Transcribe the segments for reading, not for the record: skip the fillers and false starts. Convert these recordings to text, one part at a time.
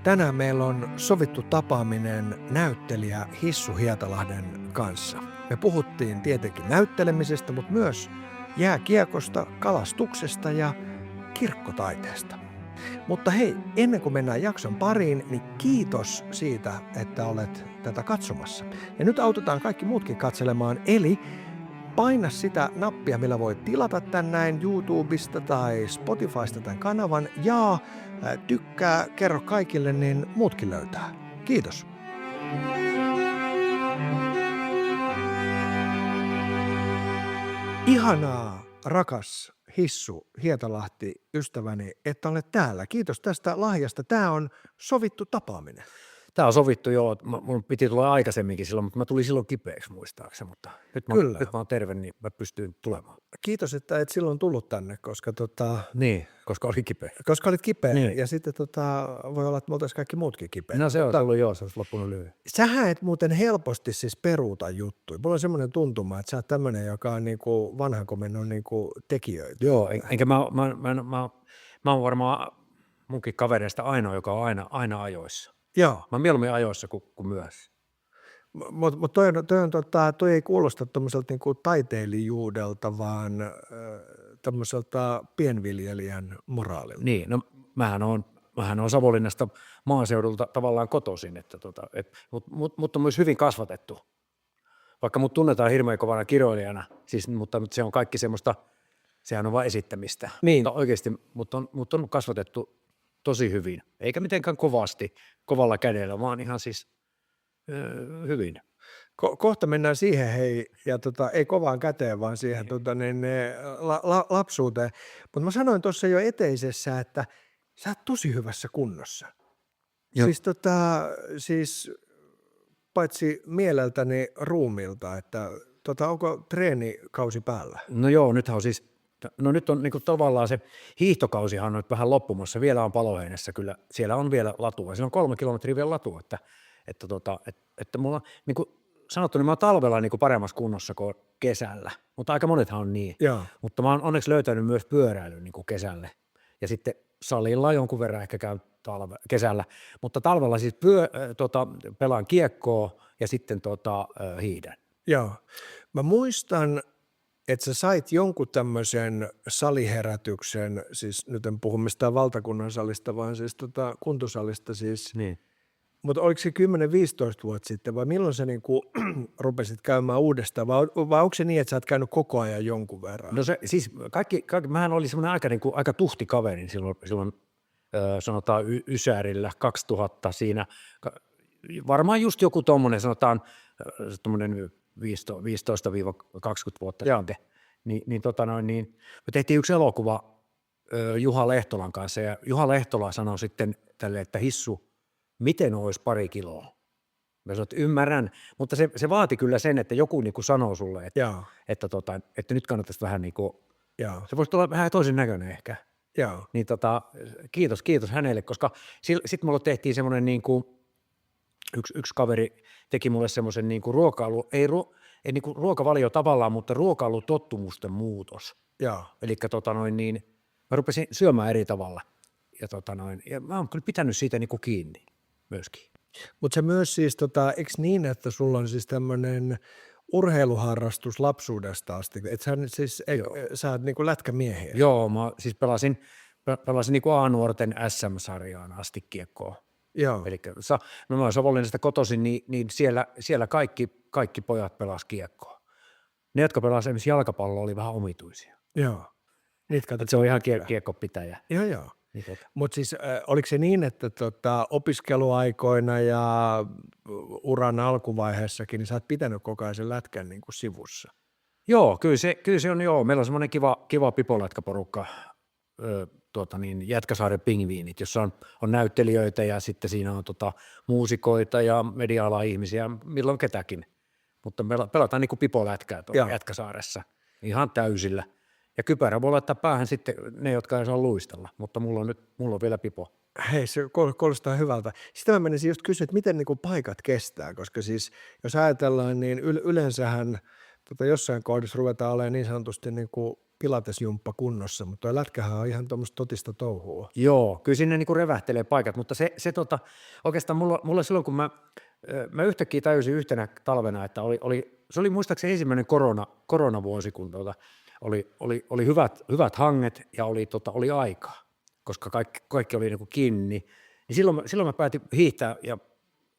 Tänään meillä on sovittu tapaaminen näyttelijä Hissu Hietalahden kanssa. Me puhuttiin tietenkin näyttelemisestä, mutta myös jääkiekosta, kalastuksesta ja kirkkotaiteesta. Mutta hei, ennen kuin mennään jakson pariin, niin kiitos siitä, että olet tätä katsomassa. Ja nyt autetaan kaikki muutkin katselemaan, eli paina sitä nappia, millä voit tilata tän näin YouTubesta tai Spotifysta tämän kanavan ja tykkää, kerro kaikille, niin muutkin löytää. Kiitos. Ihanaa, rakas Hissu Hietalahti, ystäväni, että olet täällä. Kiitos tästä lahjasta. Tämä on sovittu tapaaminen. Tämä on sovittu jo, mun piti tulla aikaisemminkin silloin, mutta mä tulin silloin kipeäksi muistaakseni, mutta nyt mä oon terve, niin mä pystyn tulemaan. Kiitos, että et silloin tullut tänne, koska Niin, koska olin kipeä. Koska olit kipeä, niin. Ja sitten voi olla, että me oltaisiin kaikki muutkin kipeä. No se on ollut joo, se olisi loppunut lyhyen. Sähän et muuten helposti siis peruuta juttuja. Mulla on semmoinen tuntuma, että sä oot tämmöinen, joka on niinku vanhan komennon niinku tekijöitä. Joo, enkä mä oon varmaan munkin kavereista ainoa, joka on aina ajoissa. Joo. Mä oon mieluummin ajoissa kuin myöhässä. Mutta toi ei kuulosta tommoselta niinku taiteilijuudelta, vaan tommoselta pienviljelijän moraalilta. Niin, no mähän on Savonlinnasta maaseudulta tavallaan kotoisin, mutta on myös hyvin kasvatettu. Vaikka mut tunnetaan hirveän kovana kiroilijana, siis, mutta se on kaikki semmoista, sehän on vain esittämistä. Niin. Mutta oikeasti mut on kasvatettu tosi hyvin, eikä mitenkään kovalla kädellä, vaan ihan siis hyvin. Kohta mennään siihen, hei, ja ei kovaan käteen, vaan siihen lapsuuteen. Mutta mä sanoin tuossa jo eteisessä, että sä oot tosi hyvässä kunnossa. Joo. Siis paitsi mieleltäni ruumilta, että onko treenikausi päällä? No joo, nyt on niinku tavallaan se hiihtokausihan on nyt vähän loppumassa, vielä on Paloheinässä kyllä, siellä on vielä latua, siellä on 3 kilometriä vielä latua, että mulla niin kuin sanottu, niin mä oon talvella niin kuin paremmassa kunnossa kuin kesällä, mutta aika monethan on niin, Joo. mutta mä oon onneksi löytänyt myös pyöräilyn niin kuin kesälle ja sitten salilla jonkun verran ehkä käyn kesällä, mutta talvella siis pelaan kiekkoa ja sitten hiihdän. Joo, mä muistan, että sä sait jonkun tämmöisen saliherätyksen, siis nyt en puhu mistään valtakunnan salista, vaan siis kuntosalista siis. Niin. Mutta oliko se 10-15 vuotta sitten vai milloin sä niinku rupesit käymään uudestaan vai onko se niin, että sä oot käynyt koko ajan jonkun verran? No se siis mähän oli semmoinen aika tuhti kaveri silloin sanotaan Ysärillä 2000 siinä, varmaan just joku tommonen sanotaan tommonen 15-20 vuotta sitten, niin me tehtiin yksi elokuva Juha Lehtolan kanssa ja Juha Lehtola sanoi sitten tälle, että Hissu, miten olisi 2 kiloa? Mä sanoin, että ymmärrän, mutta se vaati kyllä sen, että joku niinku sanoo sulle, että nyt kannattaisi vähän niinku, se voisi olla vähän toisen näköinen ehkä. Joo. Niin kiitos hänelle, koska sitten mulla tehtiin semmoinen niinku, yksi kaveri teki mulle semmoisen niinku ei niinku ruokavalio tavallaan, mutta ruokailutottumusten muutos. Joo. Elikkä mä rupesin syömään eri tavalla ja mä oon kyllä pitänyt siitä niinku kiinni myöskin. Mutta se myös siis, eikö niin, että sulla on siis tämmöinen urheiluharrastus lapsuudesta asti, että sä oot niinku lätkämiehiä? Joo, mä siis pelasin niinku A-nuorten SM-sarjaan asti kiekkoa. Joo. Elikkä mä oon Savonlinnasta kotoisin, niin siellä kaikki pojat pelas kiekkoa. Ne, jotka pelasivat esimerkiksi jalkapalloa, oli vähän omituisia. Joo. Se on ihan kiekkopitäjä. Joo. Mutta siis oliko se niin, että opiskeluaikoina ja uran alkuvaiheessakin, niin sä oot pitänyt koko ajan sen lätkän niin kuin sivussa? Joo, kyllä se on joo. Meillä on semmoinen kiva pipolätkäporukka, Jätkäsaaren pingviinit, jossa on näyttelijöitä ja sitten siinä on muusikoita ja media-alan ihmisiä, milloin ketäkin. Mutta me pelataan niin kuin pipolätkää tuolla Jätkäsaaressa ihan täysillä. Ja kypärä voi laittaa päähän sitten ne, jotka ei saa luistella, mutta mulla on vielä pipo. Hei, se kuulostaa hyvältä. Sitten mä menisin just kysyä, että miten niinku paikat kestää, koska siis jos ajatellaan, niin yleensähän jossain kohdassa ruvetaan olemaan niin sanotusti niinku pilatesjumppa kunnossa, mutta tuo lätkähän on ihan tuommoista totista touhua. Joo, kyllä sinne niin kuin revähtelee paikat, mutta se oikeastaan mulla silloin, kun mä yhtäkkiä tajusin yhtenä talvena, että se oli muistaakseni ensimmäinen koronavuosi, kun oli hyvät hanget ja oli aikaa, koska kaikki oli niin kuin kiinni. Niin silloin mä päätin hiihtää ja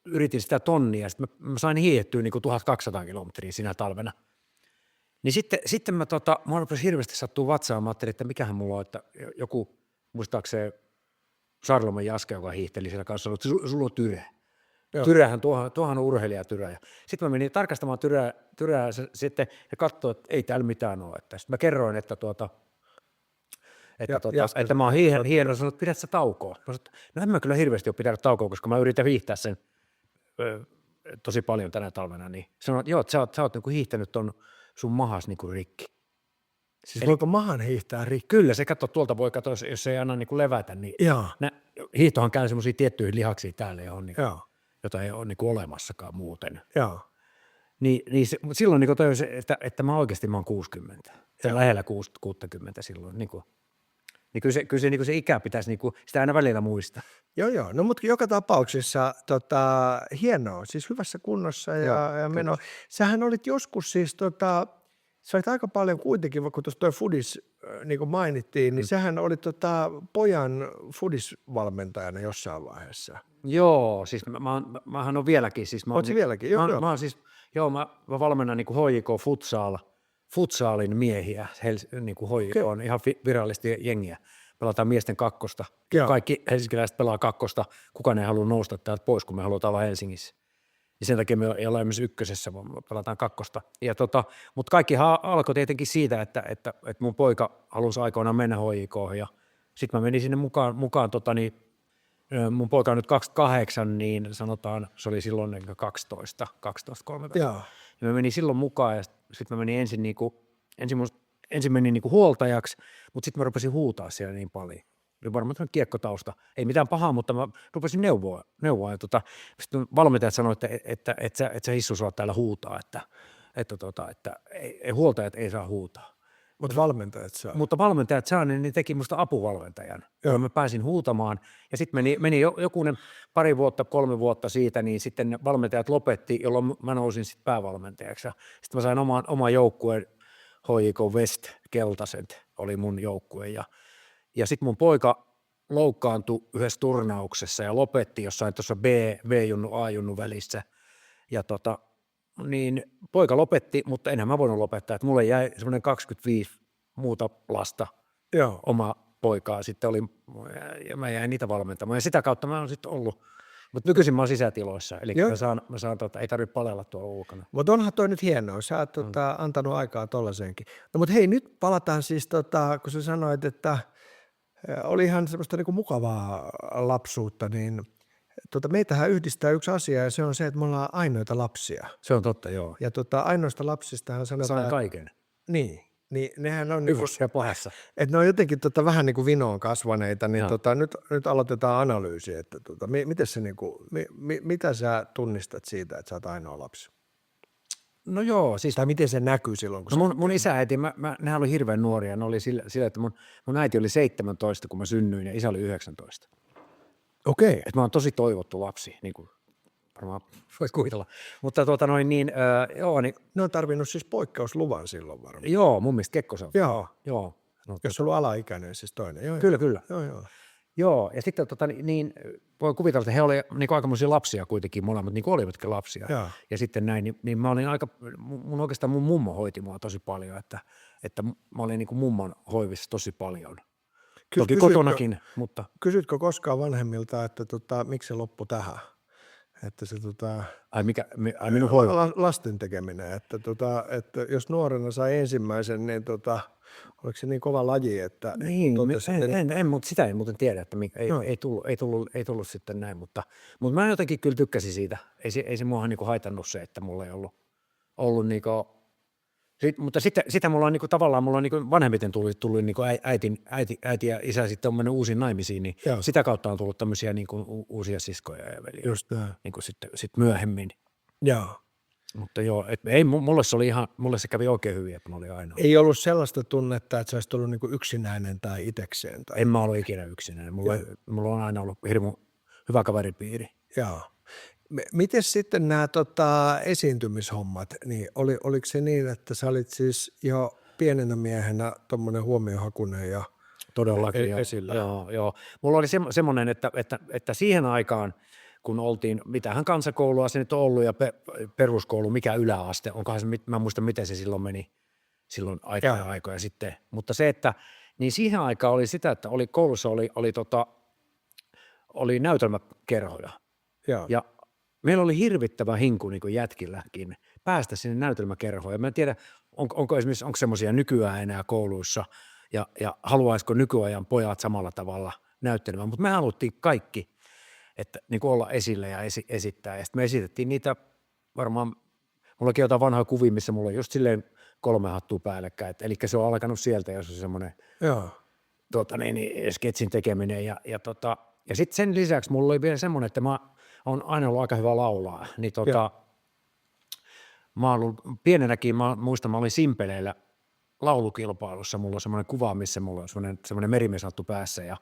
yritin sitä tonnia, ja sitten mä sain hiihettyä niin kuin 1200 kilometriä sinä talvena. Niin sitten mä rupesin hirveästi sattua vatsaan, mä ajattelin, että mikähän mulla on, että joku, muistaakseni Sarloman Jaske, joka hiihteli siellä kanssa, sanoi, että sulla on tyre. Joo. Tyrähän, tuohan on urheilijatyrä. Sitten mä menin tarkastamaan tyrää sitten ja katsoin, että ei täällä mitään ole. Sitten mä kerroin, että että mä oon hieno, sanoin, että pidät sä taukoa. Mä sanoin, no en mä kyllä hirveästi ole pitänyt taukoa, koska mä yritän hiihtää sen tosi paljon tänä talvena. Niin sanoin, että joo, että sä oot niinku hiihtänyt ton sun mahas niinku rikki. Siis voiko mahan hiihtää rikki? Kyllä, se tuolta voi katsoa, jos ei anna niinku levätä, niin hiihtohan käy semmoisia tiettyihin lihaksiin täällä, jota ei ole niinku olemassakaan muuten. Joo. Niin silloin niinku tajusin, että mä oon 60. Lähellä 60 silloin. Niin kyllä se ikä pitäisi, niinku, sitä aina välillä muistaa. Joo. No mutta joka tapauksessa hienoa, siis hyvässä kunnossa ja meno. Sähän olit joskus siis sä olit aika paljon kuitenkin, kun tuossa toi foodis, niin kuin mainittiin, niin sähän olit pojan foodisvalmentajana jossain vaiheessa. Joo, siis mähän on vieläkin. Siis Ootko vieläkin? Joo. Mä valmennan niin kuin HJK futsalin miehiä, niin kuin HJK on ihan virallisesti jengiä. Pelataan miesten kakkosta. Kaikki helsinkiläiset pelaa kakkosta. Kukaan ei halua nousta täältä pois, kun me halutaan olla Helsingissä. Ja sen takia me ei ole myös ykkösessä, vaan me pelataan kakkosta. Mutta kaikkihan alkoi tietenkin siitä, että mun poika halusi aikoinaan mennä HJK:hon ja sitten mä menin sinne mukaan mun poika on nyt 28, niin sanotaan, se oli silloin 12-13. Ja mä menin silloin mukaan ja sitten mä menin ensin menin niinku huoltajaksi, mutta sitten mä rupesin huutaa siellä niin paljon. Oli varmaan kiekkotausta. Ei mitään pahaa, mutta mä rupesin neuvoa. Ja sitten valmentajat sanoivat, että sä Hissu saa täällä huutaa, että huoltajat ei saa huutaa. Mutta valmentajat saa. Mutta valmentajat saa, niin ne teki musta apuvalmentajan. Ja mä pääsin huutamaan. Ja sitten meni jokunen 3 vuotta siitä, niin sitten ne valmentajat lopetti, jolloin mä nousin sitten päävalmentajaksi. Sitten mä sain oman joukkueen, HJK West Keltaiset oli mun joukkue. Ja sitten mun poika loukkaantui yhdessä turnauksessa ja lopetti jossain tuossa B-junnu, A-junnu välissä. Ja niin poika lopetti, mutta enhän mä voinut lopettaa, että mulle jäi semmoinen 25 muuta lasta, oma poikaa sitten oli, ja mä jäin niitä valmentamaan, ja sitä kautta mä oon sitten ollut, mutta nykyisin mä oon sisätiloissa, eli mä saan ei tarvitse palella tuolla ulkona. Mutta onhan toi nyt hienoa, sä oot antanut aikaa tollaiseenkin. No mutta hei, nyt palataan siis, kun sä sanoit, että oli ihan semmoista niinku mukavaa lapsuutta, niin meitähän yhdistää yksi asia, ja se on se, että me ollaan ainoita lapsia. Se on totta, joo. Ja ainoista lapsistahan sanotaan... Sain kaiken. Niin nehän on... Yvussa ja pahassa. Että ne on jotenkin vähän niin kuin vinoon kasvaneita, niin nyt aloitetaan analyysi, että miten se niinku, mitä sä tunnistat siitä, että sä oot ainoa lapsi? No joo, siis... Tai miten se näkyy silloin, kun mun isä ja äiti, nehän oli hirveän nuoria, ne oli sillä että mun äiti oli 17, kun mä synnyin, ja isä oli 19. Okei. Että mä oon tosi toivottu lapsi, niin kuin varmaan voi kuvitella. Mutta joo, niin... Ne on tarvinnut siis poikkeusluvan silloin varmaan. Joo, mun mielestä Kekkosen. Joo. Jos on ollut alaikäinen siis toinen. Joo, kyllä. Joo. Joo, ja sitten niin voi kuvitella, että he olivat niin aikamoisia lapsia kuitenkin molemmat, niin kuin olivatkin lapsia. Ja sitten näin, niin mä olin oikeastaan mun mummo hoiti mua tosi paljon, että mä olin niin kuin mummon hoivissa tosi paljon. Toki kotonakin, mutta... Kysytkö koskaan vanhemmilta, että miksi se loppui tähän? Että se minun hoiva. Lasten tekeminen, että jos nuorena sai ensimmäisen, niin oliko se niin kova laji, että... Niin, mutta sitä en muuten tiedä, että ei tullut sitten näin, mutta mä jotenkin kyllä tykkäsin siitä. Ei se muahan niinku haitannut se, että mulla ei ollut niinku... Mutta sitä mulla on niinku, tavallaan niinku vanhemmiten tullut niinku äiti ja isä sitten on mennyt uusiin naimisiin, niin sitä kautta on tullut tämmöisiä niinku uusia siskoja ja veliä. Just näin. Niinku sitten myöhemmin. Joo. Mutta joo, mulle se kävi oikein hyvin, että mä olin ainoa. Ei ollut sellaista tunnetta, että sä olisit ollut niinku yksinäinen tai itekseen. Tai... En mä ollut ikinä yksinäinen. Mulla on aina ollut hirmu hyvä kaveripiiri. Joo. Miten sitten nämä esiintymishommat, niin oliko se niin, että sä olit siis jo pienenä miehenä tommoinen huomiohakuinen ja Todellakin. esillä? Joo. Mulla oli semmoinen, että siihen aikaan, kun oltiin, mitähän kansakoulua se nyt on ollut ja peruskoulu, mikä yläaste, onkohan se, mä en muista miten se silloin meni, silloin aikoja sitten, mutta se, että niin siihen aikaan oli sitä, että koulussa oli näytelmäkerhoja ja meillä oli hirvittävä hinku niin kuin jätkilläkin päästä sinne näytelmäkerhoon. Mä en tiedä, onko semmoisia nykyään enää kouluissa ja haluaisiko nykyajan pojat samalla tavalla näyttelemään, mutta me haluttiin kaikki, että niin kuin olla esillä ja esittää. Ja sitten me esitettiin niitä varmaan, mullakin on jotain vanhaa kuvia, missä mulla on just silleen 3 hattua päällekkäin. Eli se on alkanut sieltä, jos on semmoinen sketsin tekeminen. Ja sitten sen lisäksi mulla oli vielä semmoinen, että mä oon aina ollut aika hyvä laulaa. Niin mä oon ollut pienenäkin, mä muistan, mä olin Simpeleillä laulukilpailussa. Mulla on semmoinen kuva, missä mulla on semmoinen merimieshattu päässä ja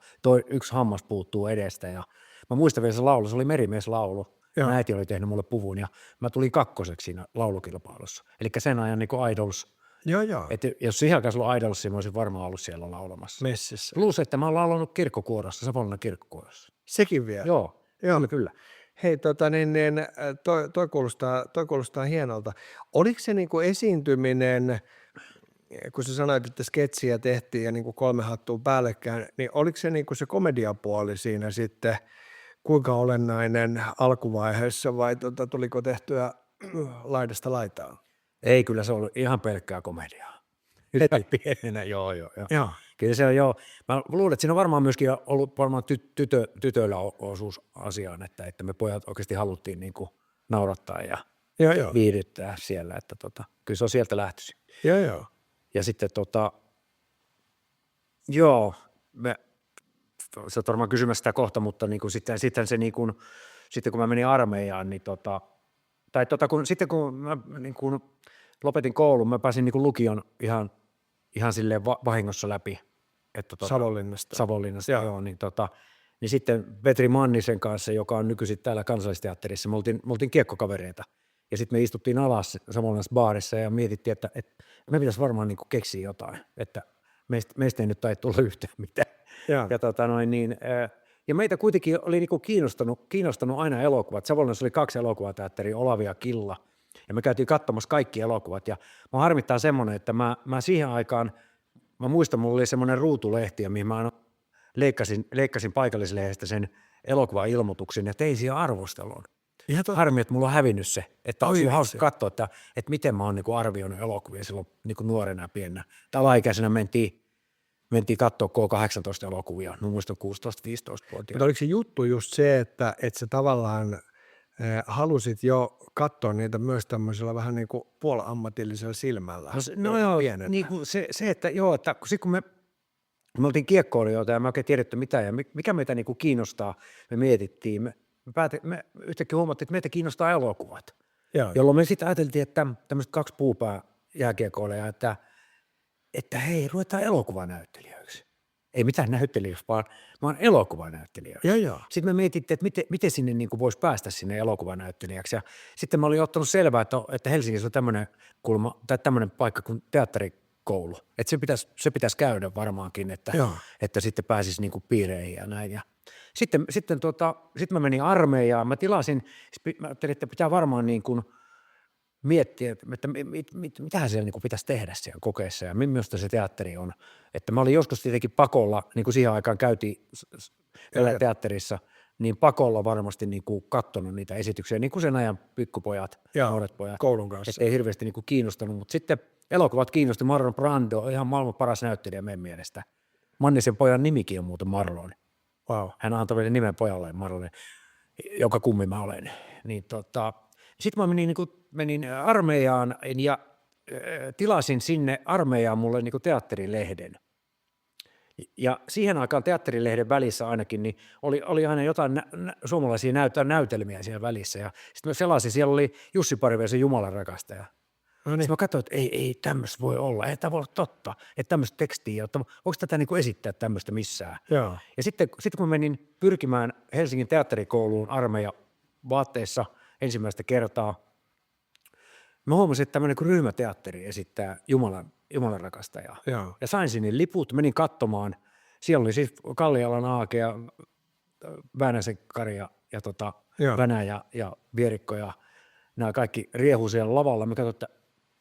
yksi hammas puuttuu edestä. Ja mä muistan vielä se laulu, se oli merimieslaulu. Mä äiti oli tehnyt mulle puvun ja mä tulin 2. siinä laulukilpailussa. Eli sen ajan niin kuin Idols. Joo. Että jos siihen aikaan sulla on Idols, mä olisin varmaan ollut siellä laulamassa. Messissä. Plus, että mä oon laulanut kirkkokuorossa, Savonlinnan kirkkokuorossa. Sekin vielä? Joo. Kyllä. Hei, toi kuulostaa hienolta. Oliko se niinku esiintyminen, kun sä sanoit, että sketsiä tehtiin ja niinku 3 hattua päällekkäin, niin oliko se niinku se komediapuoli siinä sitten kuinka olennainen alkuvaiheessa vai tuliko tehtyä laidasta laitaan? Ei, kyllä se oli ihan pelkkää komediaa. Pienenä, joo. Kyllä se on, joo. Mä luulen, että siinä on varmaan myöskin ollut varmaan tytöillä osuus asiaan, että me pojat oikeasti haluttiin niin kuin naurattaa ja viihdyttää siellä, että kyllä se on sieltä lähtöisin. Joo. Ja sitten sä oot varmaan kysymässä sitä kohta, mutta niin kuin sitten se niin kuin, sitten kun mä menin armeijaan, niin sitten kun mä niin kuin lopetin koulun, mä pääsin niin kuin lukion ihan silleen vahingossa läpi. Että Savonlinnasta, joo. Niin sitten Petri Mannisen kanssa, joka on nykyisin täällä Kansallisteatterissa, me oltiin kiekkokavereita. Ja sitten me istuttiin alas Savonlinnassa baarissa ja mietittiin, että me pitäisi varmaan niin kuin keksiä jotain, että meistä ei nyt tai tulla yhtään mitään. Ja meitä kuitenkin oli niinku kiinnostanut aina elokuvat. Savonlinnassa oli 2 elokuvateatteria, Olavi ja Killa, ja me käytiin katsomassa kaikki elokuvat. Ja mä harmittaa semmoinen, että mä siihen aikaan, mä muistan, mulla oli semmoinen ruutulehti, mihin mä aina leikkasin paikallislehdestä sen elokuvailmoituksen ja tein siihen arvostelun. Harmi, että mulla on hävinnyt se, että on hauska katsoa, että miten mä oon niinku arvioinut elokuvia silloin niinku nuorena ja pienenä. Alaikäisenä mentiin katsoa K18-elokuvia, no muistan 16-15-vuotiaana. Mutta oliko se juttu just se, että sä tavallaan halusit jo katsoa niitä myös tämmöisellä vähän niin kuin puolammatillisella silmällä? No joo, niin kuin se, että joo, että kun me oltiin kiekkoilijoita ja me oikein tiedetty mitä ja mikä meitä niin kuin kiinnostaa, me mietittiin, me yhtäkkiä huomattiin, että meitä kiinnostaa elokuvat, jolloin me sitten ajateltiin, että tämmöiset 2 puupää jääkiekkoilijaa, että hei, ruvetaan elokuvanäyttelijöiksi. Ei mitään näyttelijöiksi, vaan elokuvanäyttelijöiksi. Sitten me mietittiin, että miten sinne niin kuin voisi päästä sinne elokuvanäyttelijäksi. Ja sitten mä olin ottanut selvää, että Helsingissä on tämmöinen paikka kuin teatterikoulu. Että se pitäisi käydä varmaankin, että sitten pääsisi niin kuin piireihin ja näin. Ja sitten mä menin armeijaan. Mä ajattelin, että pitää varmaan niin kuin miettiä, että mitähän siellä niin pitäisi tehdä siellä kokeessa ja millaista se teatteri on. Että mä olin joskus tietenkin pakolla, niin kuin siihen aikaan käytiin teatterissa, niin pakolla varmasti niin kuin katsonut niitä esityksiä, niin kuin sen ajan pikkupojat, nuoret pojat. Koulun kanssa. Että ei hirveästi niin kuin kiinnostanut, mutta sitten elokuvat kiinnosti. Marlon Brando on ihan maailman paras näyttelijä meidän mielestä. Mannisen pojan nimikin on muuten Marlon. Wow. Hän antoi vielä nimen pojalle Marlon, joka kummi mä olen. Niin sitten mä menin armeijaan ja tilasin sinne armeijaan mulle niin teatterilehden. Ja siihen aikaan teatterilehden välissä ainakin, niin oli aina jotain suomalaisia näytelmiä siellä välissä. Ja sitten mä selasin, siellä oli Jussi Pariveisen Jumalan rakastaja. No niin. Sitten mä katsoin, että ei tämmöistä voi olla, ei tämä voi olla totta, että tämmöistä tekstiä, että voiko tätä niin kuin esittää tämmöistä missään. Joo. Ja sitten kun mä menin pyrkimään Helsingin teatterikouluun armeijan vaatteissa ensimmäistä kertaa, mä huomasin, että tämmöinen kuin ryhmäteatteri esittää Jumalan rakastajaa. Joo. Ja sain sinne liput, menin katsomaan. Siellä oli siis Kallialan Aake ja Väänäsen Kari ja Joo. Vänä ja Vierikko ja nämä kaikki riehu siellä lavalla. Mä katsoin, että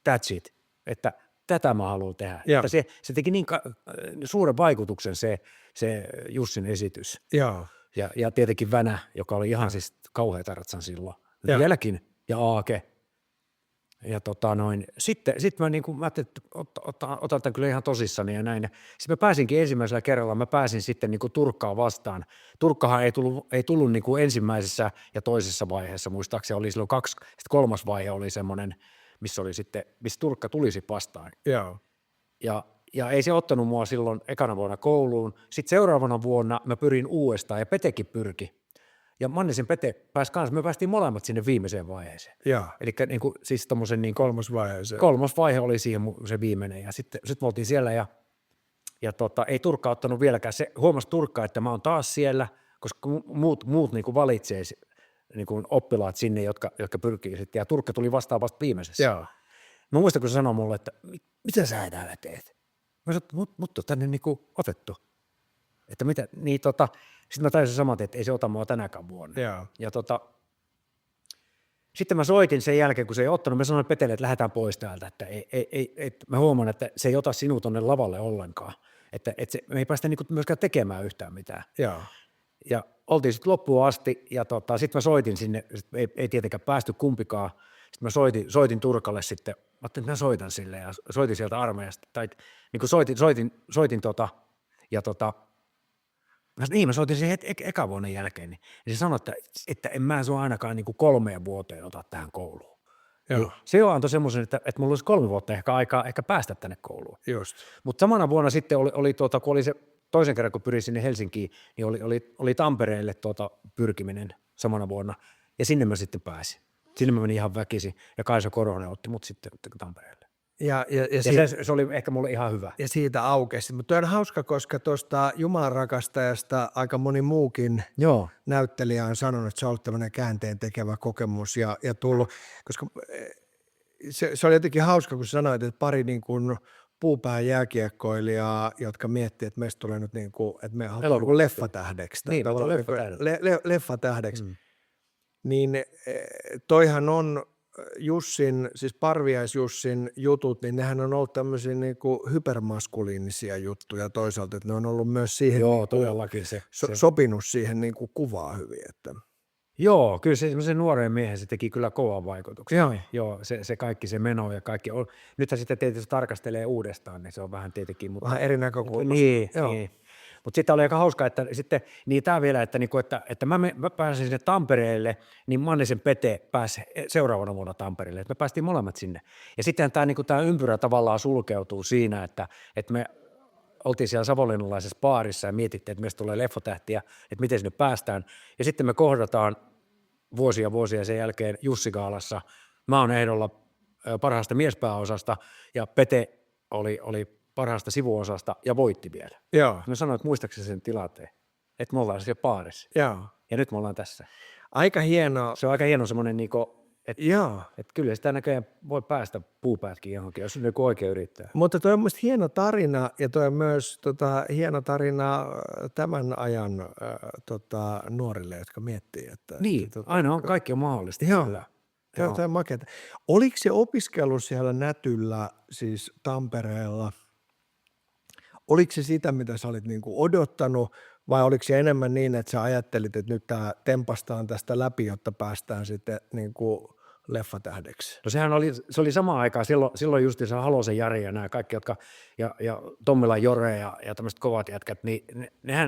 that's it, että tätä mä haluan tehdä. Että se teki niin suuren vaikutuksen se Jussin esitys. Joo. Ja tietenkin Vänä, joka oli ihan siis kauhea taratsan silloin. Vieläkin. Ja Aake. Ja sitten mä, niin kuin, mä ajattelin, että otan tämän kyllä ihan tosissani ja näin. Sitten mä pääsinkin ensimmäisellä kerralla, mä pääsin sitten niin kuin Turkkaa vastaan. Turkkahan ei tullut niin kuin ensimmäisessä ja toisessa vaiheessa, muistaakseni oli silloin 2, sitten kolmas vaihe oli semmoinen, missä Turkka tulisi vastaan. Joo. Ja ei se ottanut mua silloin ekana vuonna kouluun. Sitten seuraavana vuonna mä pyrin uudestaan ja Petekin pyrki. Ja Mannisen Pete pääsi kanssa, me päästiin molemmat sinne viimeiseen vaiheeseen. Eli niin kuin, siis tommosen niin kolmas vaihe oli siihen se viimeinen. Ja sitten me oltiin siellä ja ei Turkka ottanut vieläkään. Se huomasi Turkka, että mä oon taas siellä, koska muut niin kuin valitsee niin kuin oppilaat sinne, jotka pyrkii sitten. Ja Turkka tuli vastaan vasta viimeisessä. Joo. Mä muistan, kun se sanoi mulle, että mitä sä täällä teet? Mä sanoin, että mut on tänne niin kuin otettu. Että mitä, niin sitten mä taisin samat, että ei se ota mua tänäkään vuonna. Joo. Ja sitten mä soitin sen jälkeen, kun se ei ottanut, mä sanoin Petelle, että lähdetään pois täältä, että mä huomaan, että se ei ota sinua tonne lavalle ollenkaan, että me ei päästä niinku myöskään tekemään yhtään mitään. Joo. Ja oltiin sitten loppuun asti, ja sitten mä soitin sinne, ei tietenkään päästy kumpikaan, sitten mä soitin Turkalle sitten, mä ajattelin, että mä soitan sille, ja soitin sieltä armeijasta, tai niin kuin soitin mä soitin siihen eka vuoden jälkeen, niin se sanoi, että en mä sua ainakaan niin kuin 3 vuoteen ota tähän kouluun. Joo. Se jo antoi semmoisen, että mulla olisi 3 vuotta aikaa ehkä päästä tänne kouluun. Just. Mutta samana vuonna sitten kun oli se toisen kerran, kun pyrin sinne Helsinkiin, niin oli Tampereelle pyrkiminen samana vuonna, ja sinne mä sitten pääsin. Sinne mä menin ihan väkisin, ja Kaisa Korhonen otti mut sitten Tampereelle. Ja se oli ehkä mulle ihan hyvä. Ja siitä aukesi. Mutta on hauska, koska tuosta Jumalan rakastajasta aika moni muukin näyttelijä on sanonut, että se on ollut tämmöinen käänteen tekevä kokemus ja tullut, koska se oli jotenkin hauska, kun sanoit, että pari niin kuin puupään jääkiekkoilijaa, jotka miettii, että meistä tulee nyt niin kuin, että me halutaan leffatähdeksi. Niin, leffatähdeksi. Niin toihan on Jussin, siis Parviais-Jussin jutut, niin nehän on ollut tämmöisiä niin kuin hypermaskuliinisia juttuja toisaalta, että ne on ollut myös siihen todellakin sopinut siihen niin kuin kuvaa hyvin. Että. Joo, kyllä se nuoreen miehen se teki kyllä kovan vaikutuksen. Joo, se kaikki se meno ja kaikki. Nythän sitten tietysti tarkastelee uudestaan, niin se on vähän tietenkin. Mutta, vähän eri näkökulmasta. Niin. Mutta sitten oli aika hauska, että sitten, niin tämä vielä, että mä pääsin sinne Tampereelle, niin Mannisen Pete pääsi seuraavana vuonna Tampereelle, että me päästiin molemmat sinne. Ja sitten tämä ympyrä tavallaan sulkeutuu siinä, että me oltiin siellä savonlinnalaisessa baarissa ja mietittiin, että meistä tulee leffotähtiä, että miten sinne päästään. Ja sitten me kohdataan vuosia sen jälkeen Jussi-gaalassa. Mä oon ehdolla parhaasta miespääosasta ja Pete oli parhaasta sivuosasta ja voitti vielä. Joo. Mä sanoin, että muistaakseni sen tilanteen, että me ollaan siellä baarissa. Joo. Ja nyt me ollaan tässä. Aika hieno. Se on aika hieno semmoinen, että kyllä sitä näköjään voi päästä puupäätkin johonkin, jos on joku oikein yrittää. Mutta toi on mielestäni hieno tarina, ja toi on myös hieno tarina tämän ajan nuorille, jotka miettii. Että, niin, aina on, kaikki on mahdollista. Joo. Tämä on makeata. Oliko se opiskelu siellä Nätyllä, siis Tampereella, oliko se sitä, mitä sä olit niinku odottanut, vai oliko se enemmän niin, että sä ajattelit, että nyt tämä tempastaan tästä läpi, jotta päästään sitten niinku leffatähdeksi? No se oli samaan aikaan, silloin justiinsa Halosen Jari ja nämä kaikki, jotka, ja Tommila Jore ja tämmöiset kovat jätkät, niin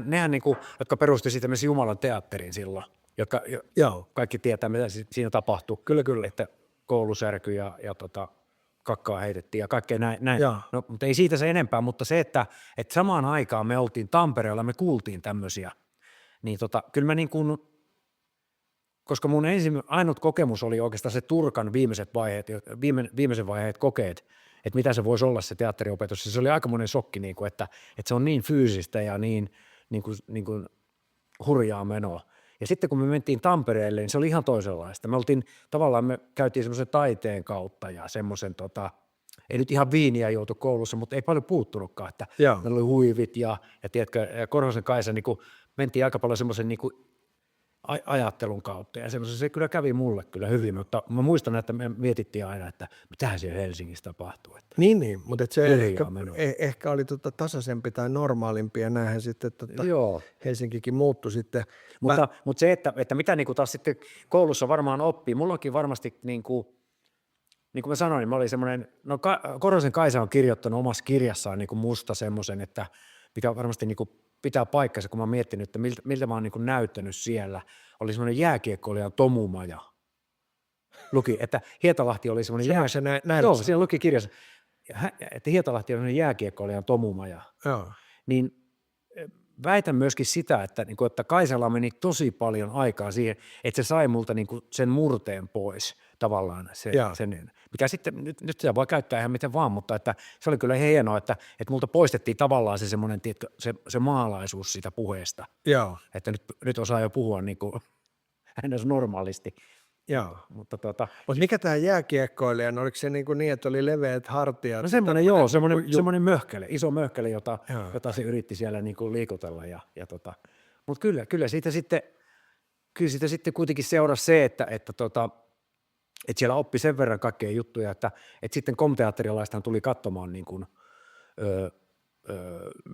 nehän niinku, jotka perusti sitten myös Jumalan teatterin silloin, jotka kaikki tietää, mitä siinä tapahtui. Kyllä. Että koulusärky ja kakkaa heitettiin ja kaikkea näin. Joo. No, mutta ei siitä se enempää, mutta se, että samaan aikaan me oltiin Tampereella, me kuultiin tämmöisiä, niin kyllä mä niin kuin, koska mun ainut kokemus oli oikeastaan se Turkan viimeisen vaiheet kokeet, että mitä se voisi olla se teatteriopetus, ja se oli aikamoinen shokki, niin kuin, että se on niin fyysistä ja niin kuin hurjaa menoa. Ja sitten kun me mentiin Tampereelle, niin se oli ihan toisenlaista. Me käytiin semmoisen taiteen kautta ja semmoisen, ei nyt ihan viiniä joutu koulussa, mutta ei paljon puuttunutkaan, että meillä oli huivit ja tiedätkö, Korhosen Kaisa niin kuin mentiin aika paljon semmoisen niin kuin ajattelun kautta ja semmoisen, se kyllä kävi mulle kyllä hyvin, mutta mä muistan, että me mietittiin aina, että mitähän siellä Helsingissä tapahtuu. Että Niin, mutta se ehkä oli tasaisempi tai normaalimpi ja näinhän sitten Helsinkikin muuttui sitten. Mutta se, että mitä niin kuin taas sitten koulussa varmaan oppii, mullakin varmasti niin kuin mä sanoin, niin mä olin semmoinen, Korhosen Kaisa on kirjoittanut omassa kirjassaan niin kuin musta semmoisen, että mikä varmasti niin kuin pitää paikkansa, kun mä oon miettinyt, että miltä mä oon niin kuin näyttänyt siellä, oli semmoinen jääkiekkoilijan Tomu Maja. Luki, että Hietalahti oli semmoinen Joo, siinä luki kirjassa, että Hietalahti oli semmoinen jääkiekkoilijan Tomu Maja. Joo. Niin väitän myöskin sitä, että Kaisalla meni tosi paljon aikaa siihen, että se sai multa niin kuin sen murteen pois tavallaan. Sen, mikä sitten, nyt sitä voi käyttää ihan miten vaan, mutta että se oli kyllä hienoa, että multa poistettiin tavallaan se semmoinen, se maalaisuus siitä puheesta. Joo. Että nyt osaa jo puhua niin kuin ns. Normaalisti. Joo. Mutta mikä tämä jääkiekkoilija, oliko se niin, että oli leveät hartiat? No semmoinen möhkäle, iso möhkäle, jota se yritti siellä niin kuin liikutella. Mutta kyllä siitä sitten kuitenkin seurasi se, että siellä oppi sen verran kaikkea juttuja, että sitten komteatterilaista tuli katsomaan niin kuin,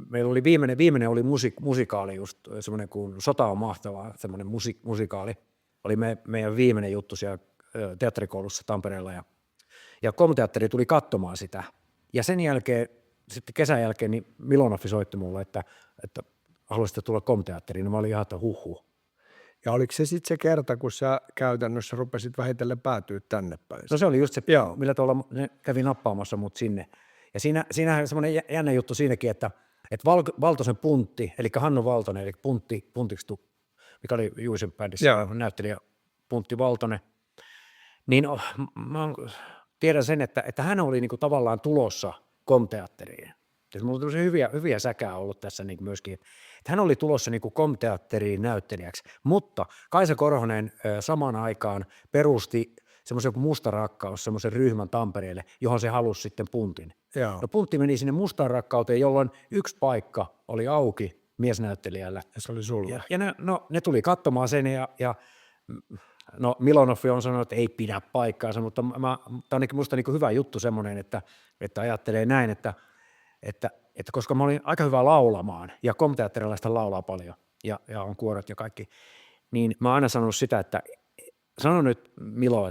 meillä oli viimeinen oli musikaali just semmoinen kuin Sota on mahtavaa, semmoinen musikaali. Oli meidän viimeinen juttu siellä teatterikoulussa Tampereella ja komteatteri tuli katsomaan sitä. Ja sen jälkeen, sitten kesän jälkeen, niin Milonoffi soitti mulle, että haluaisitte tulla komteatteriin. Mä olin ihan, että huhhuh. Ja oliko se sitten se kerta, kun sä käytännössä rupesit vähitellen päätyä tänne päin? No se oli just se, millä tavalla ne kävi nappaamassa mut sinne. Ja siinähän semmoinen jännä juttu siinäkin, että Valtosen Puntti, eli Hannu Valtonen, eli Puntikstu, mikä oli Juisen bändissä, näyttelijä Puntti Valtonen, niin mä tiedän sen, että hän oli niinku tavallaan tulossa komteatteriin. Mulla on hyviä säkää ollut tässä niinku myöskin, että hän oli tulossa niinku komteatteriin näyttelijäksi, mutta Kaisa Korhonen samaan aikaan perusti semmoisen kuin Musta rakkaus, semmoisen ryhmän Tampereelle, johon se halusi sitten Puntin. Joo. No Puntti meni sinne Mustaan rakkauteen, jolloin yksi paikka oli auki miesnäyttelijällä. Ja se oli sulla. Ja ne tuli katsomaan sen ja Milonoffi on sanonut, että ei pidä paikkaansa, mutta tämä on minusta niin hyvä juttu semmoinen, että ajattelee näin, että koska mä olin aika hyvä laulamaan ja komteatterilaista laulaa paljon ja on kuorot ja kaikki, niin mä oon aina sanonut sitä, että sano nyt Milo,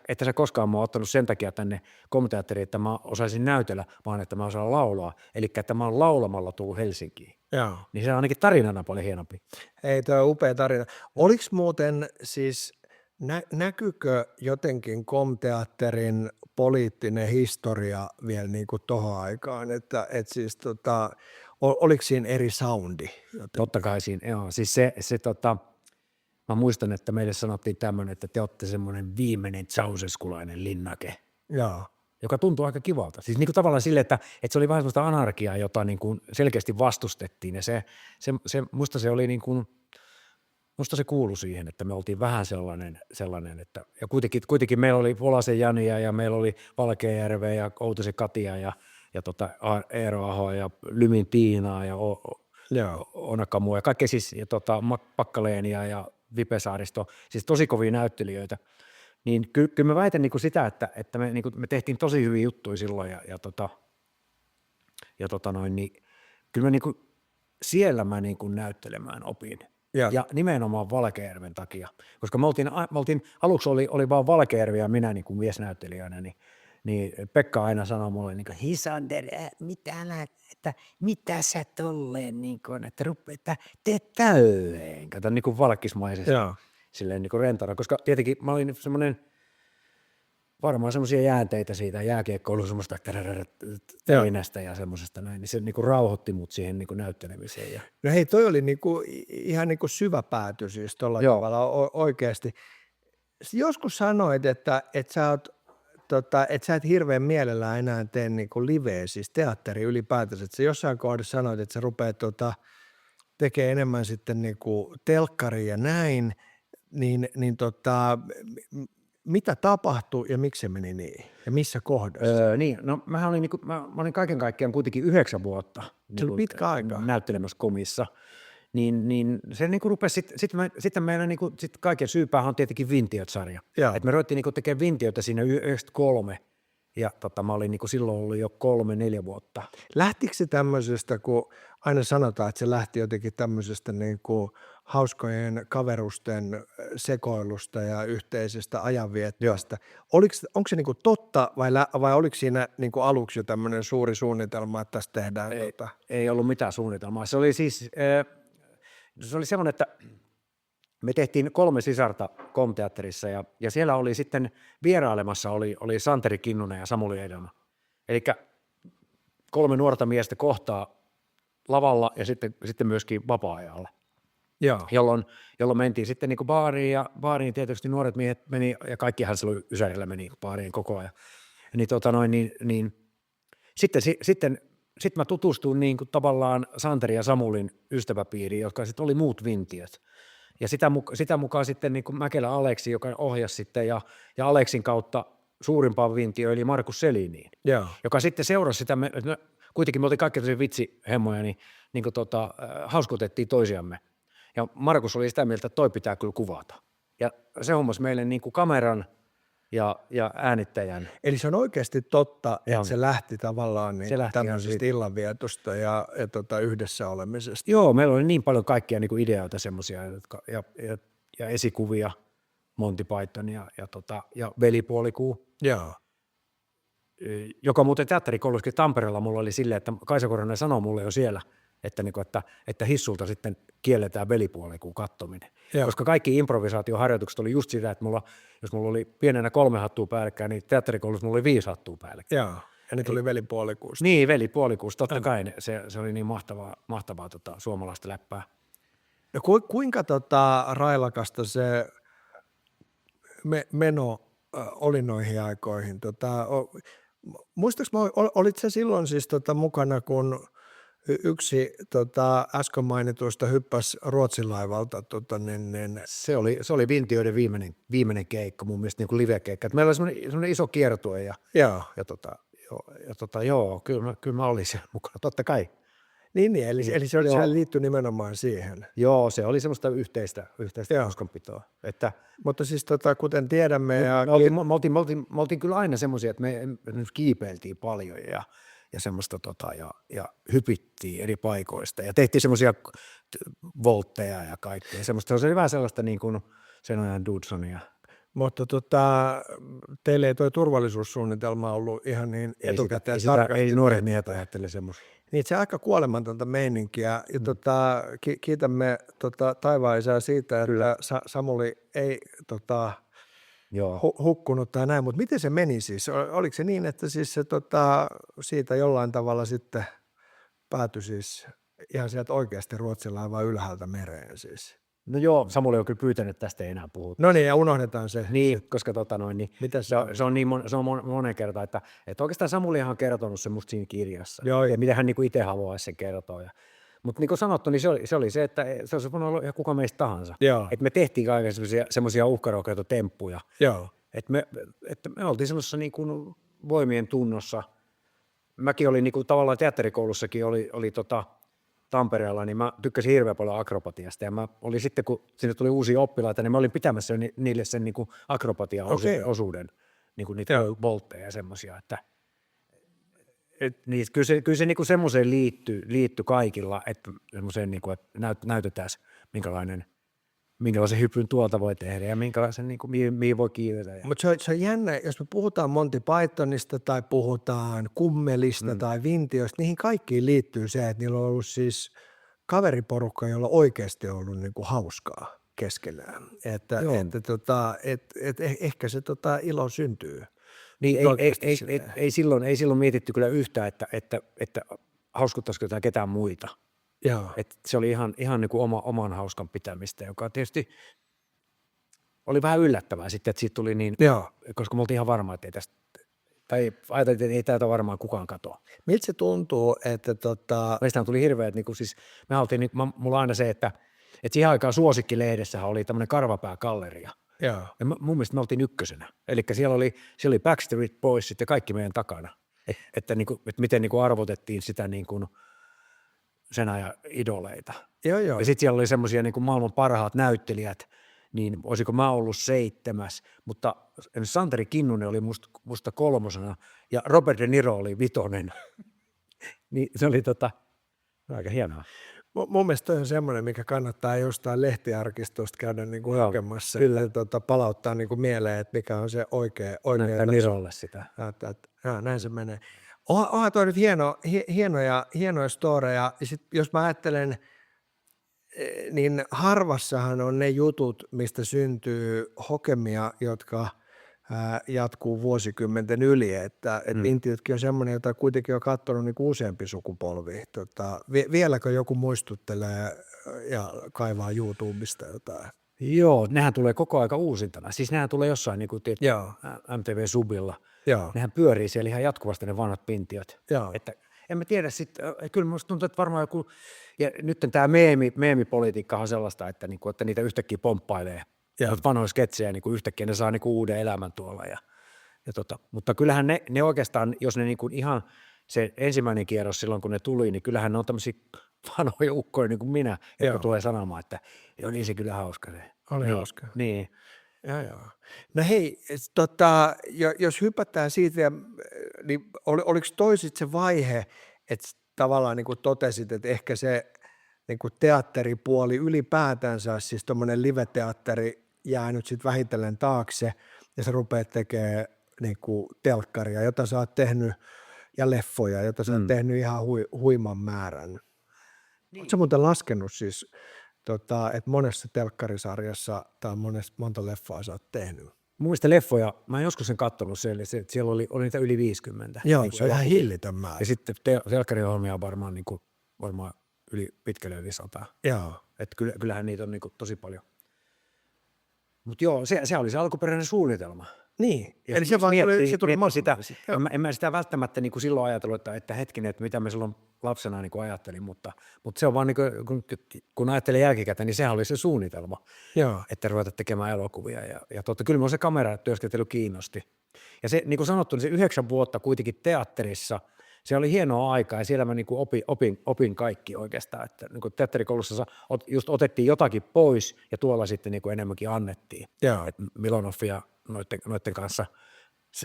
että sä koskaan mä oon ottanut sen takia tänne komteatteriin, että mä osaisin näytellä, vaan että mä osaan laulaa, eli että mä oon laulamalla tullut Helsinkiin. Joo. Niin se on ainakin tarinana paljon hienompi. Ei, tuo on upea tarina. Oliko muuten siis, näkyykö jotenkin komteatterin poliittinen historia vielä niin kuin tohon aikaan, että siis oliko siinä eri soundi? Totta kai siinä, joo. Siis mä muistan, että meille sanottiin tämmöinen, että te olette semmoinen viimeinen ceausesculainen linnake. Joo. Joka tuntuu aika kivalta. Siis niin kuin tavallaan silleen, että se oli vähän sellaista anarkiaa, jota niin kuin selkeästi vastustettiin. Ja musta se oli niin kuin, musta se kuului siihen, että me oltiin vähän sellainen että, ja kuitenkin meillä oli Volasen Jania ja meillä oli Valkeajärveä ja Outisen Katia ja Eero Ahoa ja Lymin Tiinaa ja Onakamua ja kaikkea siis, ja Pakkaleenia ja Vipe-Saaristo, siis tosi kovia näyttelijöitä. Niin kyllä mä väitän niin kuin sitä, että me tehtiin tosi hyviä juttuja silloin niin kyllä mä niin kuin, siellä mä niin kuin näyttelemään opin. Ja nimenomaan Valkeajärven takia, koska me oltiin aluksi oli vaan Valkeajärvi ja minä niin kuin miesnäyttelijänä, niin Pekka aina sanoi mulle, niin kuin, Hisander, mitä sä tolleen, niin kuin, että teet tälleen, kato niin kuin valkkismaisesti, silleen niin kuin rentana, koska tietenkin mä olin semmoinen, varmaan semmoisia jäänteitä siitä jääkiekkoilun semmoista töinästä ja semmoisesta näin, niin se niinku rauhoitti mut siihen niinku näyttelemiseen. Ja No hei, toi oli niinku, ihan niinku syvä pääty siis tuolla joo, tavalla oikeasti. Joskus sanoit, että sä oot, että sä et hirveän mielellään enää tee niinku liveä, siis teatteri ylipäätänsä. Että sä jossain kohdassa sanoit, että sä rupeat tekee enemmän sitten niinku telkkaria ja näin, niin mitä tapahtui ja miksi se meni niin? Ja missä kohdassa? niin, no mähän olin, niinku, mä olin kaiken kaikkiaan kuitenkin 9 vuotta Se oli pitkä aika. näyttelemässä komissa, niin se niinku rupesi, sitten meillä niinku, sit kaiken syypäähän on tietenkin Vintiöt-sarja. Joo. Et me ruvettiin niinku tekemään Vintiötä siinä 93, ja mä olin niinku silloin ollut jo 3-4 vuotta. Lähtikö se tämmöisestä, kun aina sanotaan, että se lähti jotenkin tämmöisestä niin kuin hauskojen kaverusten sekoilusta ja yhteisestä ajanviettosta. Onko se niin kuin totta vai oliko siinä niin kuin aluksi jo tämmöinen suuri suunnitelma, että tässä tehdään Ei ollut mitään suunnitelmaa. Se oli siis, se oli semmoinen, että me tehtiin 3 sisarta Komteatterissa ja siellä oli sitten vierailemassa oli Santeri Kinnunen ja Samuli Edelman. Eli 3 nuorta miestä kohtaa lavalla ja sitten myöskin vapaa-ajalla. Joo. Jolloin mentiin sitten niin kuin baariin tietysti nuoret miehet meni, ja kaikkihan silloin Ysärillä meni baariin koko ajan. Sitten mä tutustuin niin kuin tavallaan Santeri ja Samulin ystäväpiiriin, jotka sitten oli muut Vintiöt. Ja sitä mukaan sitten niin kuin Mäkelä Aleksi, joka ohjasi sitten, ja Aleksin kautta suurimpaan Vintiöön, eli Markus Seliniin, Joo. joka sitten seurasi sitä, kuitenkin me oltiin kaikki tosi vitsihemmoja, niin kuin hauskotettiin toisiamme. Ja Markus oli sitä mieltä, että toi pitää kyllä kuvata. Ja se hommasi meille niin kuin kameran ja äänittäjän. Eli se on oikeasti totta, Joo. että se lähti tavallaan niin Se lähti ihan tämmöisestä siitä. illanvietosta ja yhdessä olemisesta. Joo, meillä oli niin paljon kaikkia niin kuin ideoita semmoisia ja esikuvia, Monty Python ja Velipuolikuu, Joo. joka muuten teatterikoulussakin Tampereella mulla oli silleen, että Kaisa Koronen sanoi mulle jo siellä, että Hissulta sitten kielletään Velipuolikuun kattominen. Joo. Koska kaikki improvisaatioharjoitukset oli just sitä, että jos mulla oli pienenä 3 hattua päällekkäin, niin teatterikoulussa mulla oli 5 hattua päällekkäin. Joo. Ja ne tuli velipuolikuusta. Niin, Velipuolikuusta, totta kai se oli niin mahtavaa suomalaista läppää. No kuinka railakasta se meno oli noihin aikoihin? Muistatko, olit sä silloin siis mukana, kun yksi äsken mainituista hyppäsi Ruotsin laivalta? Se oli Vintiöiden viimeinen keikka, mun mielestä niin kuin live-keikka. Et meillä oli semmoinen iso kiertue Joo. Joo, kyllä mä olin siellä mukana, totta kai. Niin, eli se liittyi nimenomaan siihen. Joo, se oli semmoista yhteistä uskonpitoa. Mutta siis kuten tiedämme... Me oltiin kyllä aina semmoisia, että me kiipeiltiin paljon ja semmoista ja hypittiin eri paikoista ja tehtiin semmoisia voltteja ja kaikkea. Semmoista, se oli vähän sellaista niin kuin sen ajan Dudsonia. Mutta teille ei tuo turvallisuussuunnitelma ollut ihan niin etukäteen tarkasti. Ei nuoret miehet ajattele semmoista. Niin se aika kuolematonta meininkiä. Ja kiitämme taivaan isää siitä, että Samuli ei hukkunut tai näin, mutta miten se meni siis? Oliko se niin, että siis se siitä jollain tavalla sitten päätyi siis ihan sieltä oikeasti Ruotsin laivaa ylhäältä mereen siis? No joo, Samuli on kyllä pyytänyt, että tästä ei enää puhuta. No niin, ja unohdetaan se. Niin, koska niin, se on niin monen kertaa, että oikeastaan Samulihan on kertonut se musta siinä kirjassa. Joo. Ja mitä hän niin kuin itse haluaisi sen kertoa. Mutta niin kuin sanottu, niin se oli se, että se olisi voinut olla ihan kuka meistä tahansa. Että me tehtiin kaiken semmoisia uhkarohkeita temppuja. Joo. Että me oltiin semmoisessa niin kuin voimien tunnossa. Mäkin olin niin kuin tavallaan teatterikoulussakin oli Tampereella, niin mä tykkäsin hirveän paljon akrobatiasta ja mä olin sitten, kun sinne tuli uusia oppilaita, niin mä olin pitämässä niille sen niin kuin akrobatia-osuuden, niin kuin niitä voltteja ja semmoisia, että niin, kyllä se niin kuin semmoiseen liittyy kaikilla, että semmoiseen, niin kuin, että näytetään minkälaisen hypyn tuolta voi tehdä ja minkälaisen, niin kuin, mihin voi kiivetä. Mutta se on jännä, jos me puhutaan Monty Pythonista tai puhutaan Kummelista tai Vintiöstä, niihin kaikkiin liittyy se, että niillä on ollut siis kaveriporukka, jolla oikeasti on ollut niinku hauskaa keskenään. Että ehkä se ilo syntyy Niin Oikeasti silleen. ei silloin mietitty kyllä yhtään, että hauskottaisiko tämä ketään muita. Joo. Että se oli ihan niin kuin oman hauskan pitämistä, joka tietysti oli vähän yllättävää sitten, että siitä tuli niin, Joo. koska me oltiin ihan varmaa, että ei tästä, tai ajateltiin, että ei täältä varmaan kukaan katoa. Miltä se tuntuu, että Meistähän tuli hirveä, että niinku siis, me haltiin, mulla on aina se, että siihen aikaan Suosikki-lehdessähän oli tämmöinen karvapäägalleria. joo. Ja mun mielestä me oltiin ykkösenä. Eli siellä oli Backstreet Boysit ja kaikki meidän takana. Että miten niinku arvotettiin sitä niinku sen ajan idoleita. Joo. Ja sitten siellä oli semmoisia niinku maailman parhaat näyttelijät, niin olisiko mä ollut 7, mutta Santeri Kinnunen oli musta 3 ja Robert De Niro oli 5. Niin se oli aika hienoa. Mun mielestä toi on semmoinen, mikä kannattaa jostain lehtiarkistosta käydä niin kuin hakemassa. Kyllä. Palauttaa niin kuin mieleen, että mikä on se oikea Näyttää Nirolle sitä. näin se menee. Onhan toi nyt hienoja storeja. Ja sit, jos mä ajattelen, niin harvassahan on ne jutut, mistä syntyy hokemia, jotka jatkuu vuosikymmenten yli, että Intiotkin on semmoinen, jota kuitenkin on katsonut niin useampi sukupolvi. Vieläkö joku muistuttelee ja kaivaa YouTubesta jotain? Joo, nehän tulee koko aika uusintana. Siis nehän tulee jossain niin kuin MTV-subilla. Joo. Nehän pyörii siellä ihan jatkuvasti ne vanhat pintiot. Joo. Että en mä tiedä sitten, kyllä musta tuntuu, että varmaan joku, ja nyt tämä meemipolitiikka on sellaista, että niitä yhtäkkiä pomppailee. Vanhoja sketsejä, niin kuin yhtäkkiä ne saa niin kuin uuden elämän tuolla. Mutta kyllähän ne oikeastaan, jos ne niin kuin ihan se ensimmäinen kierros silloin, kun ne tuli, niin kyllähän ne on tämmöisiä vanhoja ukkoja niin kuin minä, jotka tulee sanomaan, että joo, niin se kyllä hauska se. Oli niin, hauska. Niin. Joo. No hei, jos hypätään siitä, niin oliko toi sit se vaihe, että tavallaan niin kuin totesit, että ehkä se niin kuin teatteripuoli ylipäätänsä, siis tuommoinen live-teatteri jää nyt sitten vähitellen taakse ja sä rupeat tekemään niin kuin telkkaria, jota sä oot tehnyt ja leffoja, jota sä oot tehnyt ihan huiman määrän. Niin. Oletko sä muuten laskenut siis, että monessa telkkarisarjassa tai monta leffaa sä oot tehnyt? Mun mielestä leffoja, mä en joskus sen katsonut siellä, että siellä oli niitä yli 50. Joo, niin se on ihan hillitön määrä. Ja sitten telkkariohjelmia on varmaan pitkälle yli 100. Joo. Että kyllähän niitä on niin kuin tosi paljon. Mutta joo, se oli se alkuperäinen suunnitelma. Niin, Ja eli se vaan tuli sitä. En mä sitä välttämättä niin kuin silloin ajatellut, että hetkinen, että mitä mä silloin lapsena niin kuin ajattelin, mutta se on vaan niin kuin, kun ajattelin jälkikäteen, niin sehän oli se suunnitelma, Joo. että ruveta tekemään elokuvia. Ja kyllä minua se kameratyöskentely kiinnosti. Ja se, niin kuin sanottu, niin se 9 vuotta kuitenkin teatterissa, se oli hienoa aikaa ja siellä mä niin kuin opin kaikki oikeastaan, että niin kuin teatterikoulussa just otettiin jotakin pois ja tuolla sitten niin kuin enemmänkin annettiin. Joo. Et Milonov ja noiden kanssa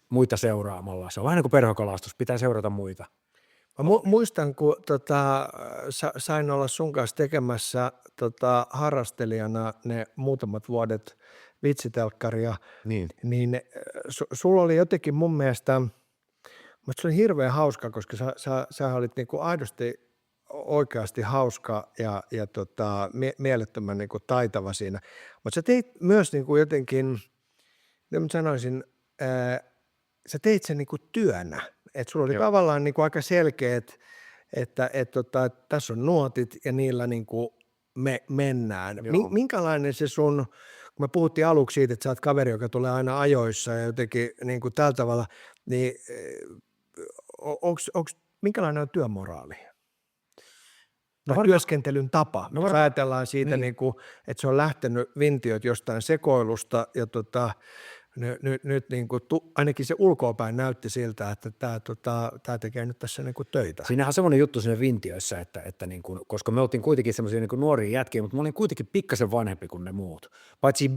muita seuraamalla. Se on vähän niin kuin perhokalastus, pitää seurata muita. Mä muistan, kun sain olla sun kanssa tekemässä harrastelijana ne muutamat vuodet vitsitelkkaria, niin sulla oli jotenkin mun mielestä, mutta se oli hirveän hauska, koska sä olit niinku aidosti oikeasti hauska ja mielettömän niinku taitava siinä. Mutta sä teit myös niinku jotenkin, mitä mä sanoisin, sä teit sen niinku työnä. Että sulla oli tavallaan niinku aika selkeät, että tässä on nuotit ja niillä niinku mennään. Minkälainen se sun, kun me puhuttiin aluksi siitä, että sä oot kaveri, joka tulee aina ajoissa ja jotenkin niinku tällä tavalla, niin minkälainen on työmoraali? Työskentelyn tapa. Jos ajatellaan siitä, niinku, että se on lähtenyt vintiöt jostain sekoilusta ja nyt niinku, ainakin se ulkoapäin näytti siltä, että tämä tekee nyt tässä niinku töitä. Siinähän on semmoinen juttu siinä vintiöissä, että niinku, koska me oltiin kuitenkin semmoisia niinku nuoria jätkiä, mutta mä olin kuitenkin pikkasen vanhempi kuin ne muut. Paitsi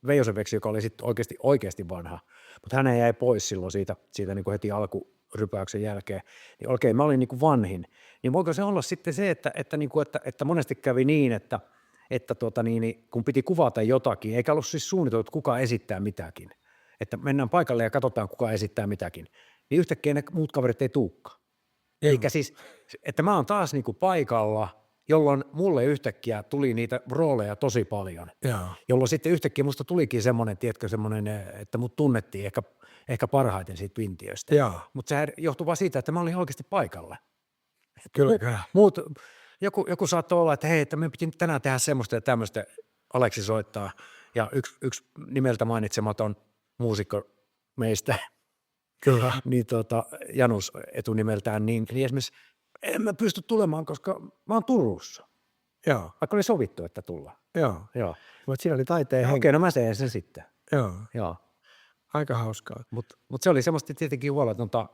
Veijosen Veksi, joka oli sitten oikeasti vanha, mutta hän jäi pois silloin siitä niinku heti alkurypäyksen jälkeen. Niin okei, mä olin niinku vanhin. Niin voiko se olla sitten se, että monesti kävi niin, että kun piti kuvata jotakin, eikä ollut siis suunniteltu, että kuka esittää mitäkin, että mennään paikalle ja katsotaan, kuka esittää mitäkin, niin yhtäkkiä ne muut kaverit ei tulekaan. Eikä siis, että mä oon taas niinku paikalla jolloin mulle yhtäkkiä tuli niitä rooleja tosi paljon. Joo. Jolloin sitten yhtäkkiä musta tulikin semmoinen, tiedätkö, semmoinen, että mut tunnettiin ehkä parhaiten siitä Vintiöstä. Joo. Mutta se johtui vaan siitä, että mä olin oikeasti paikalla. Kyllä. Muut, joku saattoi olla, että hei, että me piti tänään tehdä semmoista ja tämmöistä, Aleksi soittaa, ja yksi nimeltä mainitsematon muusikko meistä, Kyllä. niin Janus etunimeltään, niin esimerkiksi en mä pysty tulemaan, koska mä oon Turussa, Joo. vaikka oli sovittu, että tullaan. Joo. Joo. Mutta siinä oli taiteen henki. Okei, no mä teen sen sitten. Joo. Aika hauskaa. Mutta se oli semmoista tietenkin huoletonta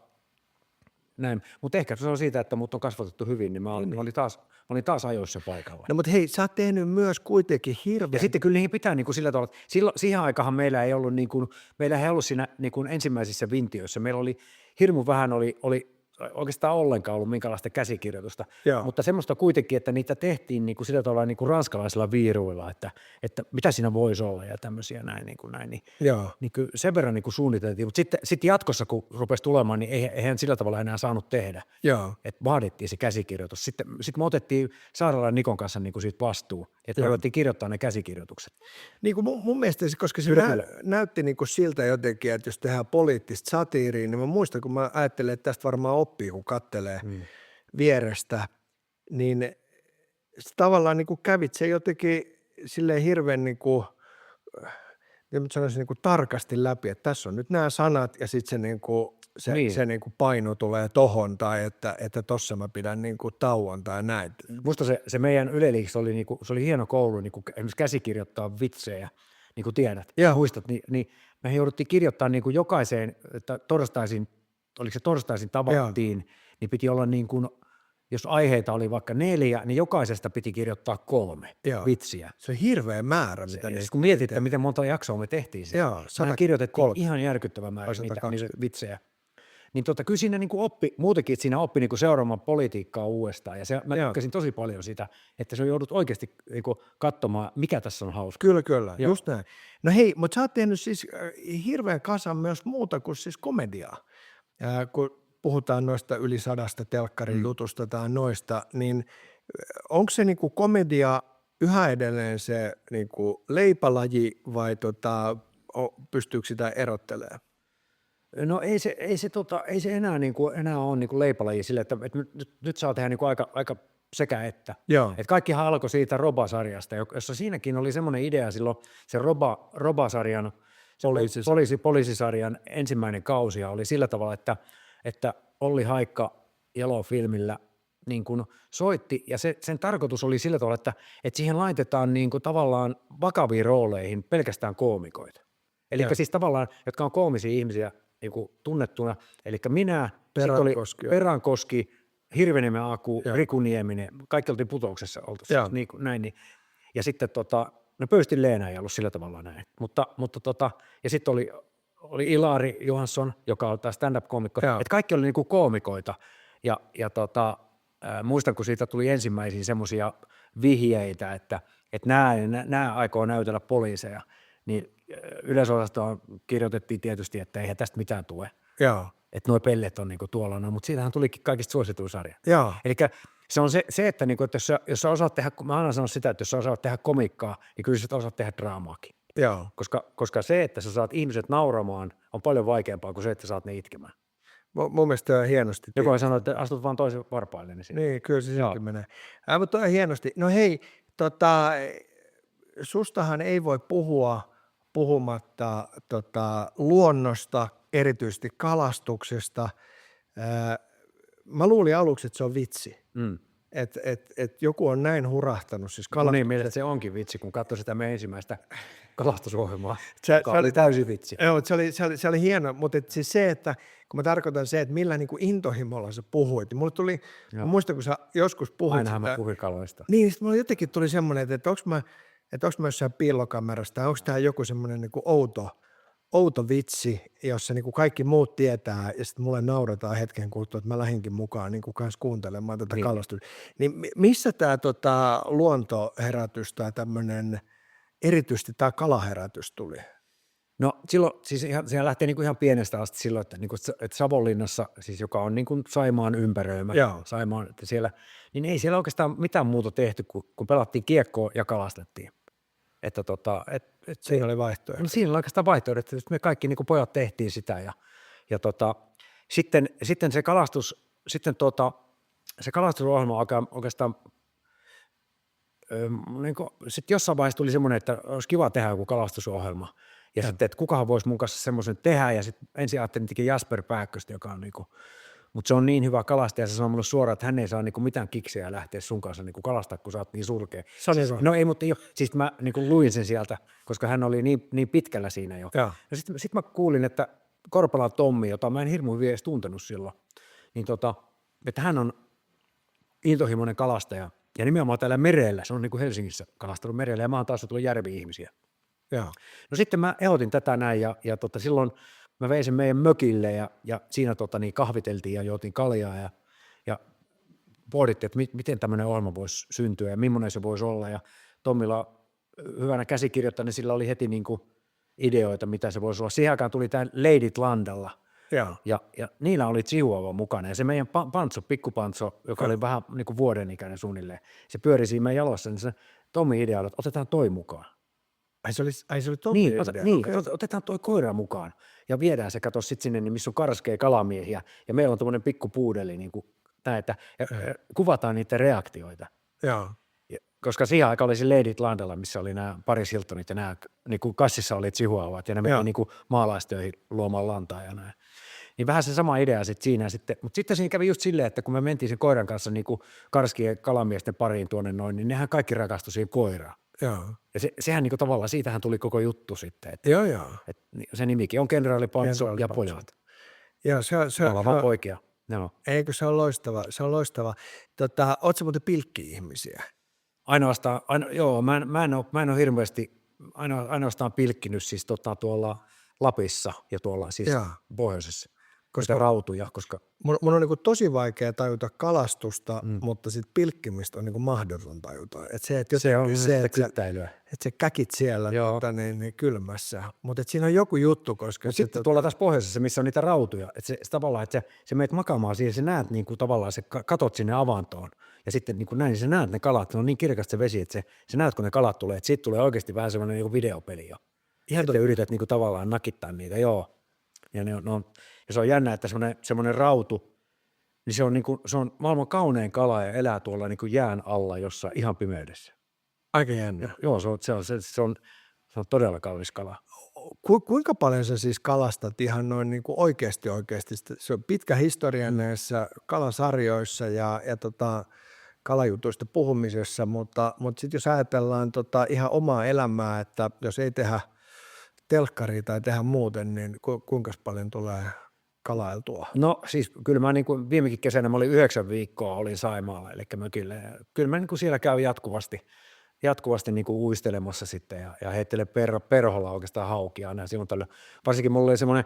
näin. Mutta ehkä se on siitä, että mut on kasvatettu hyvin, niin mä olin taas ajoissa paikalla. No mutta hei, sä oot tehnyt myös kuitenkin hirveän. Ja sitten kyllä niihin pitää niin kuin sillä tavalla, että siihen aikahan meillä ei ollut, meillä ei ollut siinä niin kuin ensimmäisissä Vintiöissä. Meillä oli hirmu vähän, oli oikeastaan ollenkaan ollut minkälaista käsikirjoitusta, Joo. mutta semmoista kuitenkin, että niitä tehtiin niin kuin sillä tavalla niin kuin ranskalaisilla viiruilla, että mitä siinä voisi olla ja tämmöisiä näin. Joo. Niin kyllä sen verran niin kuin suunniteltiin, mutta sitten jatkossa, kun rupesi tulemaan, niin eihän sillä tavalla enää saanut tehdä. Joo. Että vaadittiin se käsikirjoitus. Sitten me otettiin Saarella Nikon kanssa niin kuin siitä vastuu, että me ruvettiin kirjoittaa ne käsikirjoitukset. Niin kuin mun mielestä, koska se näytti niin kuin siltä jotenkin, että jos tehdään poliittista satiiriä, niin mä muistan, kun mä ajattelen, että tästä varmaan oppii, kun kattelee vierestä, niin tavallaan niin kuin kävit se jotenkin silleen hirveän niin kuin, sanoisin, niin kuin tarkasti läpi, että tässä on nyt nämä sanat ja sitten se, niin kuin, se niin kuin paino tulee tohon tai että tossa mä pidän niin kuin tauon tai näin. Musta se meidän yleliiksi oli, niin kuin, se oli hieno koulu niin kuin esimerkiksi käsikirjoittaa vitsejä, niin kuin tiedät, muistat, niin me jouduttiin kirjoittaa niin kuin jokaiseen, että torstaisin tavattiin, niin piti olla niin kuin, jos aiheita oli vaikka 4, niin jokaisesta piti kirjoittaa 3 vitsiä. Se on hirveä määrä. Kun mietit, että miten monta jaksoa me tehtiin se, me kirjoitettiin ihan järkyttävän määrä niitä vitsejä. Niin kyllä siinä niin kuin muutenkin, että siinä oppi niin kuin seuraamaan politiikkaa uudestaan. Ja mä tykkäsin tosi paljon sitä, että se joudut oikeasti niin kuin katsomaan, mikä tässä on hauska. Kyllä, just näin. No hei, mutta sä oot tehnyt siis hirveän kasan myös muuta kuin siis komediaa. Kun puhutaan noista yli 100 telkkarin jutusta tai noista, niin onko se niin kuin komedia yhä edelleen se niin kuin leipälaji vai pystyykö sitä erottelemaan? No ei se enää ole niin kuin leipälaji sille, että nyt saa tehdä niin kuin aika sekä että. Joo. Et kaikkihan alkoi siitä Roba-sarjasta, jossa siinäkin oli semmoinen idea silloin, se Roba-sarjan, poliisisarjan ensimmäinen kausi oli sillä tavalla, että Olli Haikka Yellow-filmillä niin kuin soitti, ja sen tarkoitus oli sillä tavalla, että siihen laitetaan niin kuin tavallaan vakaviin rooleihin pelkästään koomikoita. Eli siis tavallaan, jotka on koomisia ihmisiä niin kuin tunnettuna, eli minä, Perankoski, Hirveniemen Aku, Riku Nieminen, kaikki oltiin Putouksessa niin, näin, ja sitten no Pöystin Leena ei ollut sillä tavalla näin, mutta ja sitten oli Ilari Johansson, joka on taas stand-up-koomikko, että kaikki oli niin kuin koomikoita, ja muistan, kun siitä tuli ensimmäisiä semmoisia vihjeitä, että nämä aikoo näytellä poliiseja, niin yleisosastoon kirjoitettiin tietysti, että eihän tästä mitään tule. Joo. Että nuo pellet on niinku tuolla, mutta siitähän tulikin kaikista suosituin sarja. Eli se on se että, niinku, että jos sä osaat tehdä, mä aina sanon sitä, että jos sä osaat tehdä komikkaa, niin kyllä sä osaat tehdä draamaakin. Joo. Koska se, että sä saat ihmiset nauramaan, on paljon vaikeampaa kuin se, että saat ne itkemään. Mun mielestä on hienosti. Joku voi sanoa, että astut vaan toisen varpaille. Niin, kyllä se silti menee. Mutta on hienosti. No hei, sustahan ei voi puhua puhumatta luonnosta, erityisesti kalastuksesta. Mä luulin aluksi, että se on vitsi. Että joku on näin hurahtanut. Siis niin, mielestäni se onkin vitsi, kun katsoi sitä meidän ensimmäistä kalastusohjelmaa. Se oli täysin vitsi. Joo, se oli hieno, mutta siis se, että kun mä tarkoitan se, että millä niin kuin intohimolla sä puhuit, niin mulle tuli, mä muistan, kun sä joskus puhuit. Ainahan mä puhuin kaloista. Niin, sitten mulle jotenkin tuli semmoinen, että onko mä jossain piilokamerassa, tai onko tämä joku semmoinen niin kuin outo vitsi, jossa niin kuin kaikki muut tietää, ja sitten mulle naurataan hetken kuluttua, että mä lähdinkin mukaan niin kuin kanssa kuuntelemaan tätä kalastusta. Niin missä tämä luontoherätys tai tämmöinen, erityisesti tämä kalaherätys tuli? No silloin, siis sehän lähtee niin kuin ihan pienestä asti silloin, että, niin kuin, että Savonlinnassa, siis joka on niin kuin Saimaan ympäröimä, Joo. Saimaan, että siellä, niin ei siellä oikeastaan mitään muuta tehty, kun pelattiin kiekkoa ja kalastettiin. Että Siinä oli vaihtoehto. no siinä oli oikeastaan vaihtoehdot, että me kaikki niin kuin pojat tehtiin sitä ja sitten se kalastus, se kalastusohjelma oikeastaan niin sitten jossain vaiheessa tuli semmoinen, että olisi kiva tehdä joku kalastusohjelma. Ja sitten, että kukahan voisi mun kanssa semmoisen tehdä. Ja sitten ensin ajattelin teki Jasper Pääkköstä, joka on niinku, mutta se on niin hyvä kalastaja, se sanoo mulle suoraan, että hän ei saa niinku mitään kiksejä lähteä sun kanssa niinku kalastaa, kun sä oot niin surkea. No ei, mutta ei ole. Siis mä niinku luin sen sieltä, koska hän oli niin pitkällä siinä jo. Ja Sitten mä kuulin, että Korpalan Tommi, jota mä en hirmu hyvin edes tuntenut silloin, niin että hän on intohimoinen kalastaja. Ja nimenomaan täällä merellä, se on niin kuin Helsingissä kalastanut merellä, ja mä oon taas tullut järvi-ihmisiä. Joo. No sitten mä ehdotin tätä näin, ja silloin mä vein sen meidän mökille, ja siinä kahviteltiin ja juotiin kaljaa, ja pohdittiin, että miten tämmöinen ohjelma voisi syntyä, ja millainen se voisi olla, ja Tommilla hyvänä käsikirjoittajana sillä oli heti niin kuin ideoita, mitä se voisi olla. Siihen aikaan tuli tämä Leidit Landalla, Joo. ja niillä oli Chihuahua mukana, ja se meidän pikkupantso, joka oli vähän niin kuin vuoden ikäinen suunnilleen, se pyöri siinä meidän jalossa, niin se Tommi idea oli, että otetaan toi mukaan. Se oli Tommi Niin, idea. otetaan toi koira mukaan, ja viedään se, kato sitten sinne, niin missä on karskea kalamiehiä, ja meillä on tuommoinen pikkupuudeli, niin kuin tämä, että kuvataan niiden reaktioita. Joo. Koska siihen aikaan oli se Leidit Landalla, missä oli nämä Paris Hiltonit ja nämä niin kuin kassissa oli Chihuahuat ja ne meni niin kuin maalaistöihin luomaan lantaa ja näin. Niin vähän se sama idea sitten siinä sitten, mutta sitten siinä kävi just silleen, että kun me mentiin sen koiran kanssa niin kuin karskien kalamiesten pariin tuonne noin, niin nehän kaikki rakastui siihen koiraan. Joo. Ja sehän niin kuin tavallaan, siitähän tuli koko juttu sitten. Että, Joo. se nimikin on Kenraali Pantso ja pojat. Joo, se Ollaan vaan poikia. No. Eikö se on loistava, se on loistava. Ootko muuten pilkki-ihmisiä? Joo, mä en ole hirveästi ainoastaan pilkkinyt siis tuolla Lapissa ja tuolla siis pohjoisessa, koska rautuja, koska Mun on niin tosi vaikea tajuta kalastusta, mutta sit pilkkimistä on niin mahdoton tajuta. Että se käkit siellä niin kylmässä, mutta siinä on joku juttu, koska sitten tuolla tässä pohjoisessa, missä on niitä rautuja, että se tavallaan, että se meet makaamaan siihen, sä näet niin kuin tavallaan, se katot sinne avantoon ja sitten niin kuin näin, sä näet ne kalat, se on niin kirkasta se vesi, että sä näet, kun ne kalat tulee, että siitä tulee oikeasti vähän semmoinen niin kuin videopeli jo. Ihan yrität niin kuin tavallaan nakittaa niitä, joo. Ja se on jännä, että semmoinen rautu, niin se on maailman kaunein kala ja elää tuolla niin kuin jään alla jossain ihan pimeydessä. Aika jännä. Joo, se on todella kallis kala. Kuinka paljon sä siis kalastat ihan noin niin kuin oikeasti? Se on pitkä historia näissä kalasarjoissa ja kalajutuista puhumisessa, mutta sitten jos ajatellaan ihan omaa elämää, että jos ei tehdä telkkaria tai tehdä muuten, niin kuinka paljon tulee kalailtua? No siis kyllä mä niin kuin viimekin kesänä mä olin 9 viikkoa olin Saimaalla, eli mökillä. Kyllä mä niin kuin siellä käyn jatkuvasti niin kuin uistelemassa sitten ja heittelen perholla oikeastaan haukia aina silloin tällöin. Varsinkin mulla oli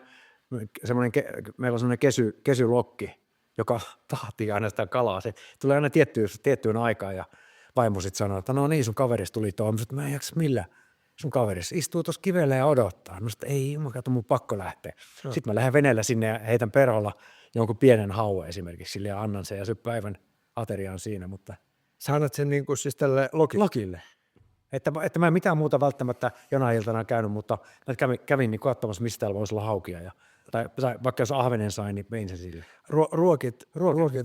meillä on semmoinen kesylokki, joka tahtii aina sitä kalaa. Se tulee aina tiettyyn aikaan ja vaimo sitten sanoo, että no niin, sun kaverista tuli tuo. Mä en jaksa millään. Sun kaverissa istuu tuossa kivellä ja odottaa. Mä sanoin, ei, mun pakko lähteä. No. Sitten mä lähden veneellä sinne ja heitän perholla jonkun pienen hauen esimerkiksi sille ja annan sen ja se päivän ateriaan siinä, mutta sä annat sen niin kuin siis tälle lokille. Että mä en mitään muuta välttämättä jonain iltana käynyt, mutta kävin niin katsomassa, mistä täällä voisi olla haukia. Tai vaikka jos ahvenen sain, niin vein sen sille. Ruokit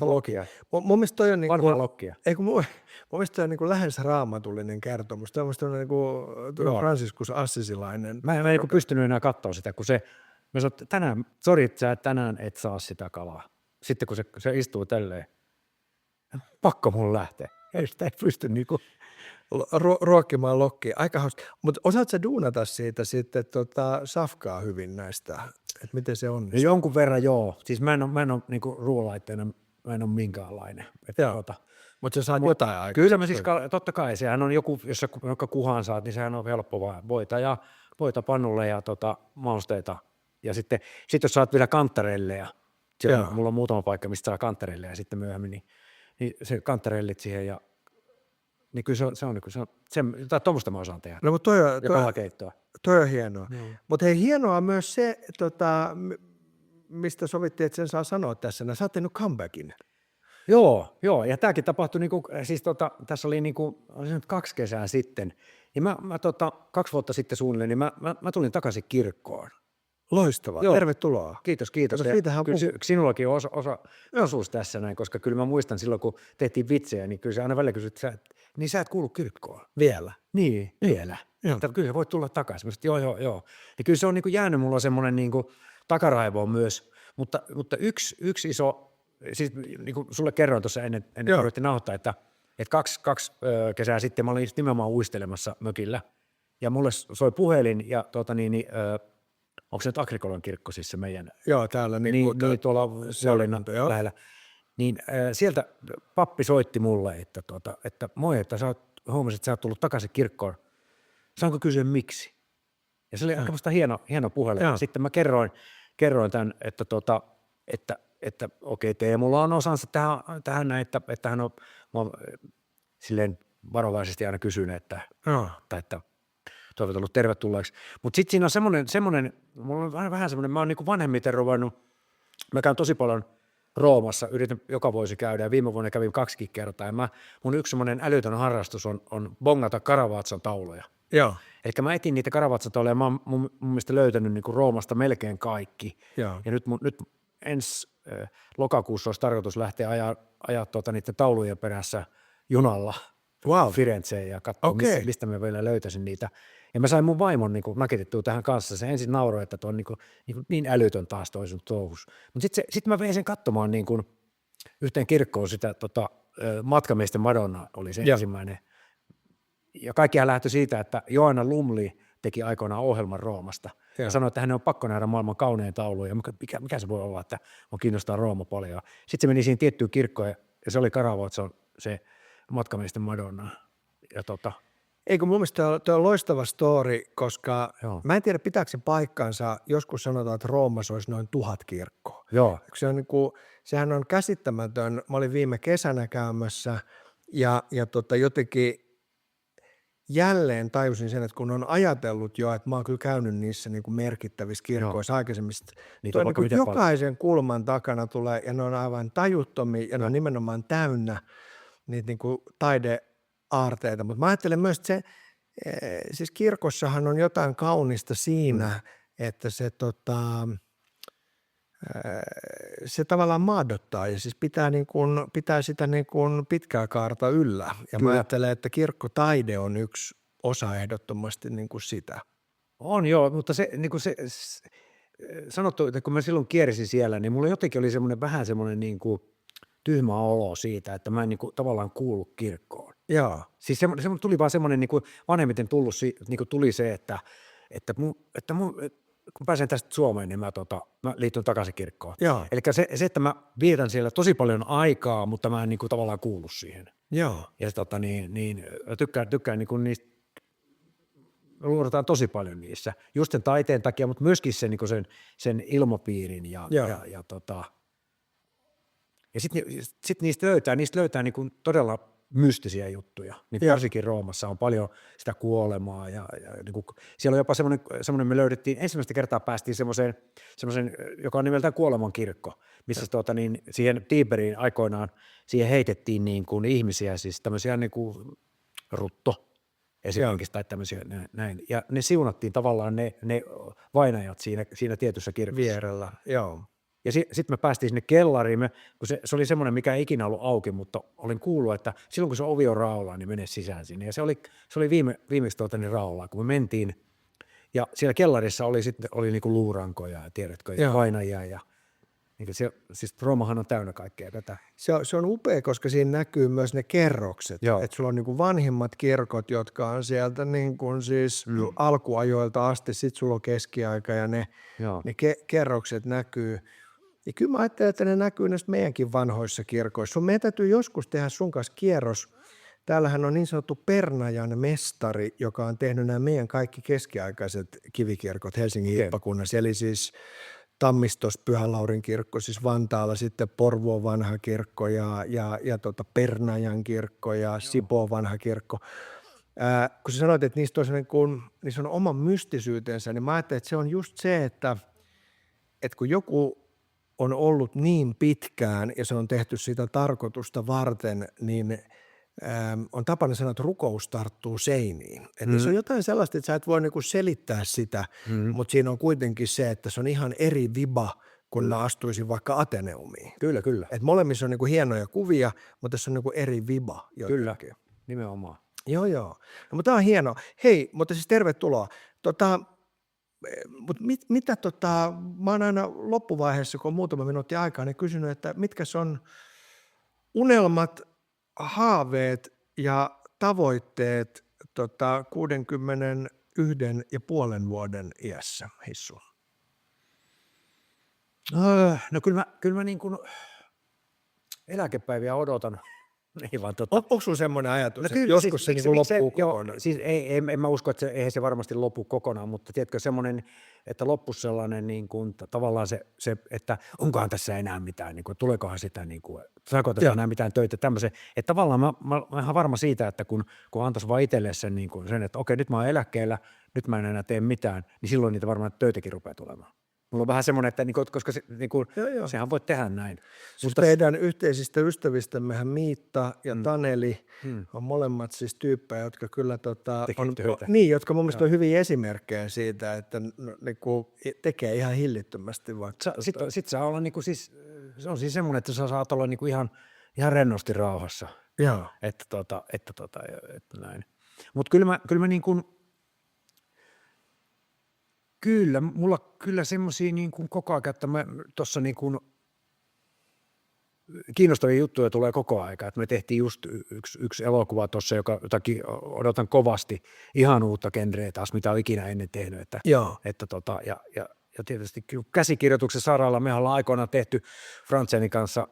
lokia. Mun mielestä toi on niin kuin lokkia. Mun mielestä toi on niin kuin lähes raamatullinen kertomus. Tämä on niin kuin Franciscus Assisilainen. Mä en niin pystynyt enää katsoa sitä, kun mä sanoin, että tänään et saa sitä kalaa. Sitten kun se istuu tälleen, pakko mun lähteä. Ei sitä ei pysty niinku ruokkimaan lokkiin. Aika hauska. Mutta osaatko sä duunata siitä sitten safkaa hyvin näistä, että miten se on? Jonkun verran joo. Siis mä en ole niinku ruoanlaitteena, mä en ole minkäänlainen. Mutta sä saat jotain aikaa. Kyllä mä siis, totta kai, sehän on joku, jos sä jonka kuhaan saat, niin sehän on helppo vaan voita pannulle ja mausteita. Ja sitten jos saat vielä kantarelleja, mulla on muutama paikka, mistä saa kantarelleja sitten myöhemmin, niin se kantarellit siihen ja Niin kyllä jotain tuommoista mä osaan tehdä. No mutta Ja kalakeittoa. toi on hienoa. Mutta hei, hienoa myös se, mistä sovittiin, että sen saa sanoa tässä. Sä oot tehnyt comebackin. Joo, ja tämäkin tapahtui, siis tässä oli oli nyt 2 kesää sitten, niin mä 2 vuotta sitten suunnilleen, niin mä tulin takaisin kirkkoon. Loistavaa, Joo. Tervetuloa. Kiitos. Kato, siitähän Kyllä sinullakin on osuus tässä näin, koska kyllä mä muistan silloin, kun tehtiin vitsejä, niin kyllä se aina välillä kysyt, niin sä et kuulu kirkkoon. Vielä. Niin, vielä. Joo. Mutta kyllä voit tulla takaisin. Mä sanoin, joo. Ja kyllä se on jäänyt mulla semmoinen takaraivoon myös, mutta yksi iso, siis niin kuin sulle kerroin tuossa ennen kuin ruvettiin nauhoittaa, että 2 kesää sitten mä olin nimenomaan uistelemassa mökillä ja mulle soi puhelin ja onko se nyt Agrikolan kirkko siis se meidän? Joo, täällä niin tuolla Savonlinnan lähellä. Niin sieltä pappi soitti mulle, että moi, että huomasin, että sä oot tullut takaisin kirkkoon. Saanko kysyä miksi? Ja se oli aika musta hieno puhelu. Sitten mä kerroin tämän, että okei, Teemulla on osansa tähän näin, että hän on silleen varovaisesti aina kysynyt, että toivotellut tervetulleeksi. Mutta sitten siinä on semmoinen, mulla on vähän semmoinen, mä oon vanhemmiten ruvennut, mä käyn tosi paljon Roomassa, yritän joka vuosi käydä ja viime vuonna kävin 2 kertaa ja mun yksi semmoinen älytön harrastus on bongata Caravaggion tauluja. Joo. Eli mä etin niitä Caravaggion tauluja ja mä oon mun mielestä löytänyt Roomasta melkein kaikki. Joo. Ja nyt ensi lokakuussa olisi tarkoitus lähteä ajaa niiden taulujen perässä junalla Firenzeen ja katsoa, mistä mä vielä löytäisin niitä. Ja mä sain mun vaimon nakitettua tähän kanssa. Se ensin nauroi, että tuo on niin älytön taas toi sun touhus. Mutta sitten mä vein sen katsomaan yhteen kirkkoon sitä Matkamiesten Madonna oli se ensimmäinen. Ja kaikkihan lähtö siitä, että Joanna Lumley teki aikoinaan ohjelman Roomasta. Ja sanoi, että hänen on pakko nähdä maailman kaunein taulu. Ja mikä se voi olla, että mun kiinnostaa Rooma paljon. Sitten se meni siihen tiettyyn kirkkoon ja se oli Caravaggion se Matkamiesten Madonna. Ja Eikö mun mielestä tuo on loistava story, koska mä en tiedä pitääkö se paikkansa, joskus sanotaan, että Roomassa olisi noin 1000 kirkkoa. Joo. Sehän on käsittämätön, mä olin viime kesänä käymässä ja jotenkin jälleen tajusin sen, että kun on ajatellut jo, että mä oon kyllä käynyt niissä merkittävissä kirkkoissa aikaisemmista, jokaisen kulman takana tulee ja ne on aivan tajuttomia ja ne on nimenomaan täynnä niitä taideaarteita, mutta mä ajattelen myös, että siis kirkossahan on jotain kaunista siinä, että se tavallaan maadottaa ja siis pitää sitä pitkää kaarta yllä. Ja mä ajattelen, että kirkkotaide on yksi osa ehdottomasti sitä. On joo, mutta se sanottu, että kun mä silloin kiersin siellä, niin mulla jotenkin oli vähän semmoinen tyhmä olo siitä, että mä en tavallaan kuulu kirkkoon. Joo. Siis se tuli vaan semmoinen vanhemmiten tuli se, että kun pääsen tästä Suomeen, niin mä liityn takaisin kirkkoon. Eli se, että mä vietän siellä tosi paljon aikaa, mutta mä en tavallaan kuulu siihen. Joo. Ja tykkään niistä, me luodetaan tosi paljon niissä, just sen taiteen takia, mutta myöskin sen ilmapiirin ja sitten niistä löytää todella mystisiä juttuja. Niin varsinkin Roomassa on paljon sitä kuolemaa ja siellä on jopa semmoinen me löydettiin, ensimmäistä kertaa päästiin semmoiseen, joka on nimeltään Kuoleman kirkko, missä siihen Tiberiin aikoinaan siihen heitettiin ihmisiä, siis tämmöisiä rutto esimerkiksi tai tämmöisiä näin. Ja ne siunattiin tavallaan ne vainajat siinä tietyssä kirkossa. Vierellä, joo. Ja sitten me päästiin sinne kellariin, kun se oli semmoinen, mikä ei ikinä ollut auki, mutta olin kuullut, että silloin kun se ovi on raollaan, niin mene sisään sinne. Ja se oli viimeksi raollaan, kun me mentiin. Ja siellä kellarissa oli luurankoja ja tiedätkö, vainajia. Ja, siis Roomahan on täynnä kaikkea tätä. Se on upea, koska siinä näkyy myös ne kerrokset. Että sulla on vanhimmat kirkot, jotka on sieltä siis alkuajoilta asti, sitten sulla on keskiaika ja ne kerrokset näkyy. Ja kyllä mä ajattelen, että ne näkyy näissä meidänkin vanhoissa kirkoissa. Meidän täytyy joskus tehdä sun kanssa kierros. Täällähän on niin sanottu Pernajan mestari, joka on tehnyt nämä meidän kaikki keskiaikaiset kivikirkot Helsingin hippakunnassa. Eli siis Tammistos Pyhän Laurin kirkko, siis Vantaalla sitten Porvoon vanha kirkko ja Pernajan kirkko ja Sipoon vanha kirkko. Kun sä sanoit, että niissä on oma mystisyytensä, niin mä ajattelin, että se on just se, että kun joku on ollut niin pitkään ja se on tehty sitä tarkoitusta varten, niin on tapana sanoa, että rukous tarttuu seiniin. Että se on jotain sellaista, että sä et voi niinku selittää sitä, mutta siinä on kuitenkin se, että se on ihan eri viba, kun mä astuisin vaikka Ateneumiin. Kyllä. Et molemmissa on niinku hienoja kuvia, mutta tässä on niinku eri viba. Kyllä, nimenomaan. Joo. No, mutta tämä on hienoa. Hei, mutta siis tervetuloa. Mitä mä oon aina loppuvaiheessa, kun on muutama minuutti aikaa, niin kysynyt, että mitkä on unelmat, haaveet ja tavoitteet 61,5 vuoden iässä, Hissu? No kyllä mä niin kuin eläkepäiviä odotan. Niin vaan Onko sinulla semmoinen ajatus, että joskus se niin loppuu kokonaan? Siis en mä usko, että eihän se varmasti lopu kokonaan, mutta tiedätkö semmoinen, että loppuisi sellainen niin kuin, tavallaan se, että onkohan tässä enää mitään, niin kuin, tuleekohan sitä, niin kuin, saako tässä enää mitään töitä, tämmöisen. Että tavallaan mä olen ihan varma siitä, että kun antaisi vaan itselle sen, niin kuin, sen, että okei, nyt mä oon eläkkeellä, nyt mä en enää tee mitään, niin silloin niitä varmaan töitäkin rupeaa tulemaan. Mulla on vähän semmoinen, että koska sehän voi tehdä näin. Mutta meidän yhteisistä ystävistämmehän Miitta ja Taneli on molemmat siis tyyppejä, jotka kyllä jotka mun mielestä on hyviä esimerkkejä siitä, että tekee ihan hillittömästi vaikka. Sit saa olla siis, se on siis semmoinen, että sä saat olla ihan rennosti rauhassa. Joo. Että näin. Mutta kyllä mä niin kuin Kyllä, mulla kyllä semmoisia niin kuin koko ajan, että mä tuossa niin kuin kiinnostavia juttuja tulee koko ajan, että me tehtiin just yksi elokuva tuossa, jotakin odotan kovasti ihan uutta genreä taas, mitä olen ikinä ennen tehnyt, että ja tietysti käsikirjoituksen saralla me ollaan aikoinaan tehty Frantsenin kanssa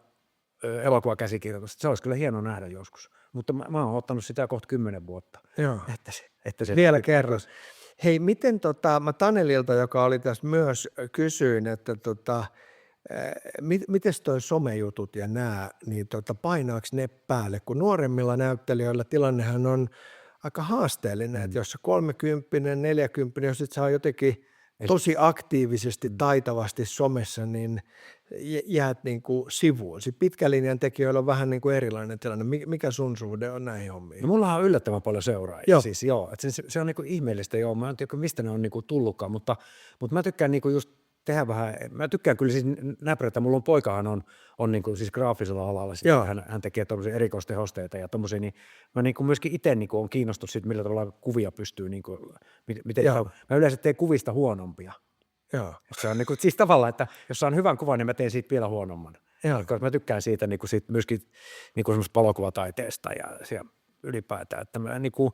elokuvakäsikirjoitus, se olisi kyllä hieno nähdä joskus, mutta mä oon ottanut sitä kohta 10 vuotta. Joo. Että se vielä kerran. Hei, miten mä Tanelilta, joka oli tässä myös, kysyin, että miten toi somejutut ja nämä, niin painaako ne päälle? Kun nuoremmilla näyttelijöillä tilannehan on aika haasteellinen, että jos 30, 40, jos et saa jotenkin tosi aktiivisesti, taitavasti somessa, niin jäät niin kuin sivuun. Sitten pitkän linjan tekijöillä on vähän niin kuin erilainen tilanne. Mikä sun suhde on näihin hommiin? No, mulla on yllättävän paljon seuraajia. Siis, että se on niin kuin ihmeellistä, mä en tiedä mistä ne on niin kuin tullutkaan, mutta mä tykkään niin kuin just tehdä vähän, mä tykkään kyllä siis näprätä, mulla on poikahan on niin kuin siis graafisella alalla, hän tekee tommosia erikoistehosteita ja tommosia, niin mä niin kuin myöskin itse niin kuin on kiinnostunut siitä, millä tavalla kuvia pystyy, niin kuin, miten mä yleensä teen kuvista huonompia. Joo. Se on niin kuin, siis tavallaan, että jos saan hyvän kuvan, niin mä teen siitä vielä huonomman. Koska mä tykkään siitä, niin kuin siitä myöskin niin kuin semmoista valokuvataiteesta ja ylipäätään, että mä niin kuin,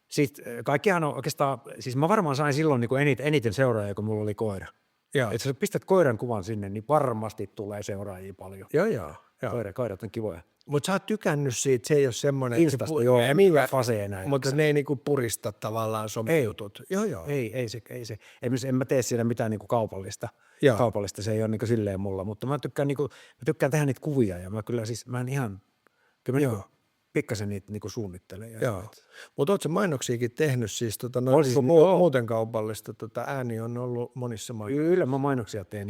sitten kaikkihan on oikeastaan, siis mä varmaan sain silloin niin kuin eniten seuraajia, kun mulla oli koira. Että jos pistät koiran kuvan sinne, niin varmasti tulee seuraajia paljon. Joo. Koirat on kivoja. Mutta sä oot tykännyt siitä, se ei ole semmoinen, Instasta, fasee näin. Mutta ne ei niinku purista tavallaan somejutut. Joo. Ei se. En mä tee siinä mitään niinku kaupallista. Kaupallista se ei ole niinku silleen mulla, mutta mä tykkään tehdä niitä kuvia ja mä en ihan, kyllä mä pikkasen niitä niinku suunnittelen. Mutta ootko sä mainoksiakin tehnyt siis, muuten kaupallista, ääni on ollut monissa mainoksissa? Kyllä mä mainoksia teen,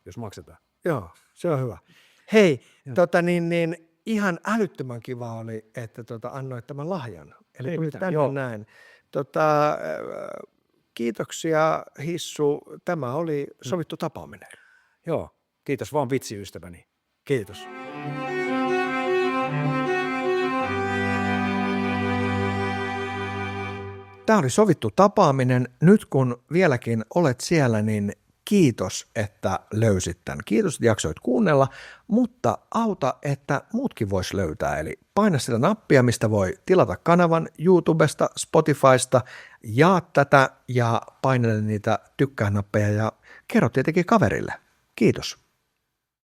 jos maksetaan. Joo, se on hyvä. Hei, ihan älyttömän kiva oli, että annoit tämän lahjan. Eli tuli tänne näin. Kiitoksia Hissu, tämä oli sovittu tapaaminen. Joo, kiitos vaan vitsiystäväni. Kiitos. Tämä oli sovittu tapaaminen. Nyt kun vieläkin olet siellä, niin kiitos, että löysit tämän. Kiitos, että jaksoit kuunnella, mutta auta, että muutkin vois löytää. Eli paina sitä nappia, mistä voi tilata kanavan YouTubesta, Spotifysta, jaa tätä ja painele niitä tykkää-nappeja ja kerro tietenkin kaverille. Kiitos.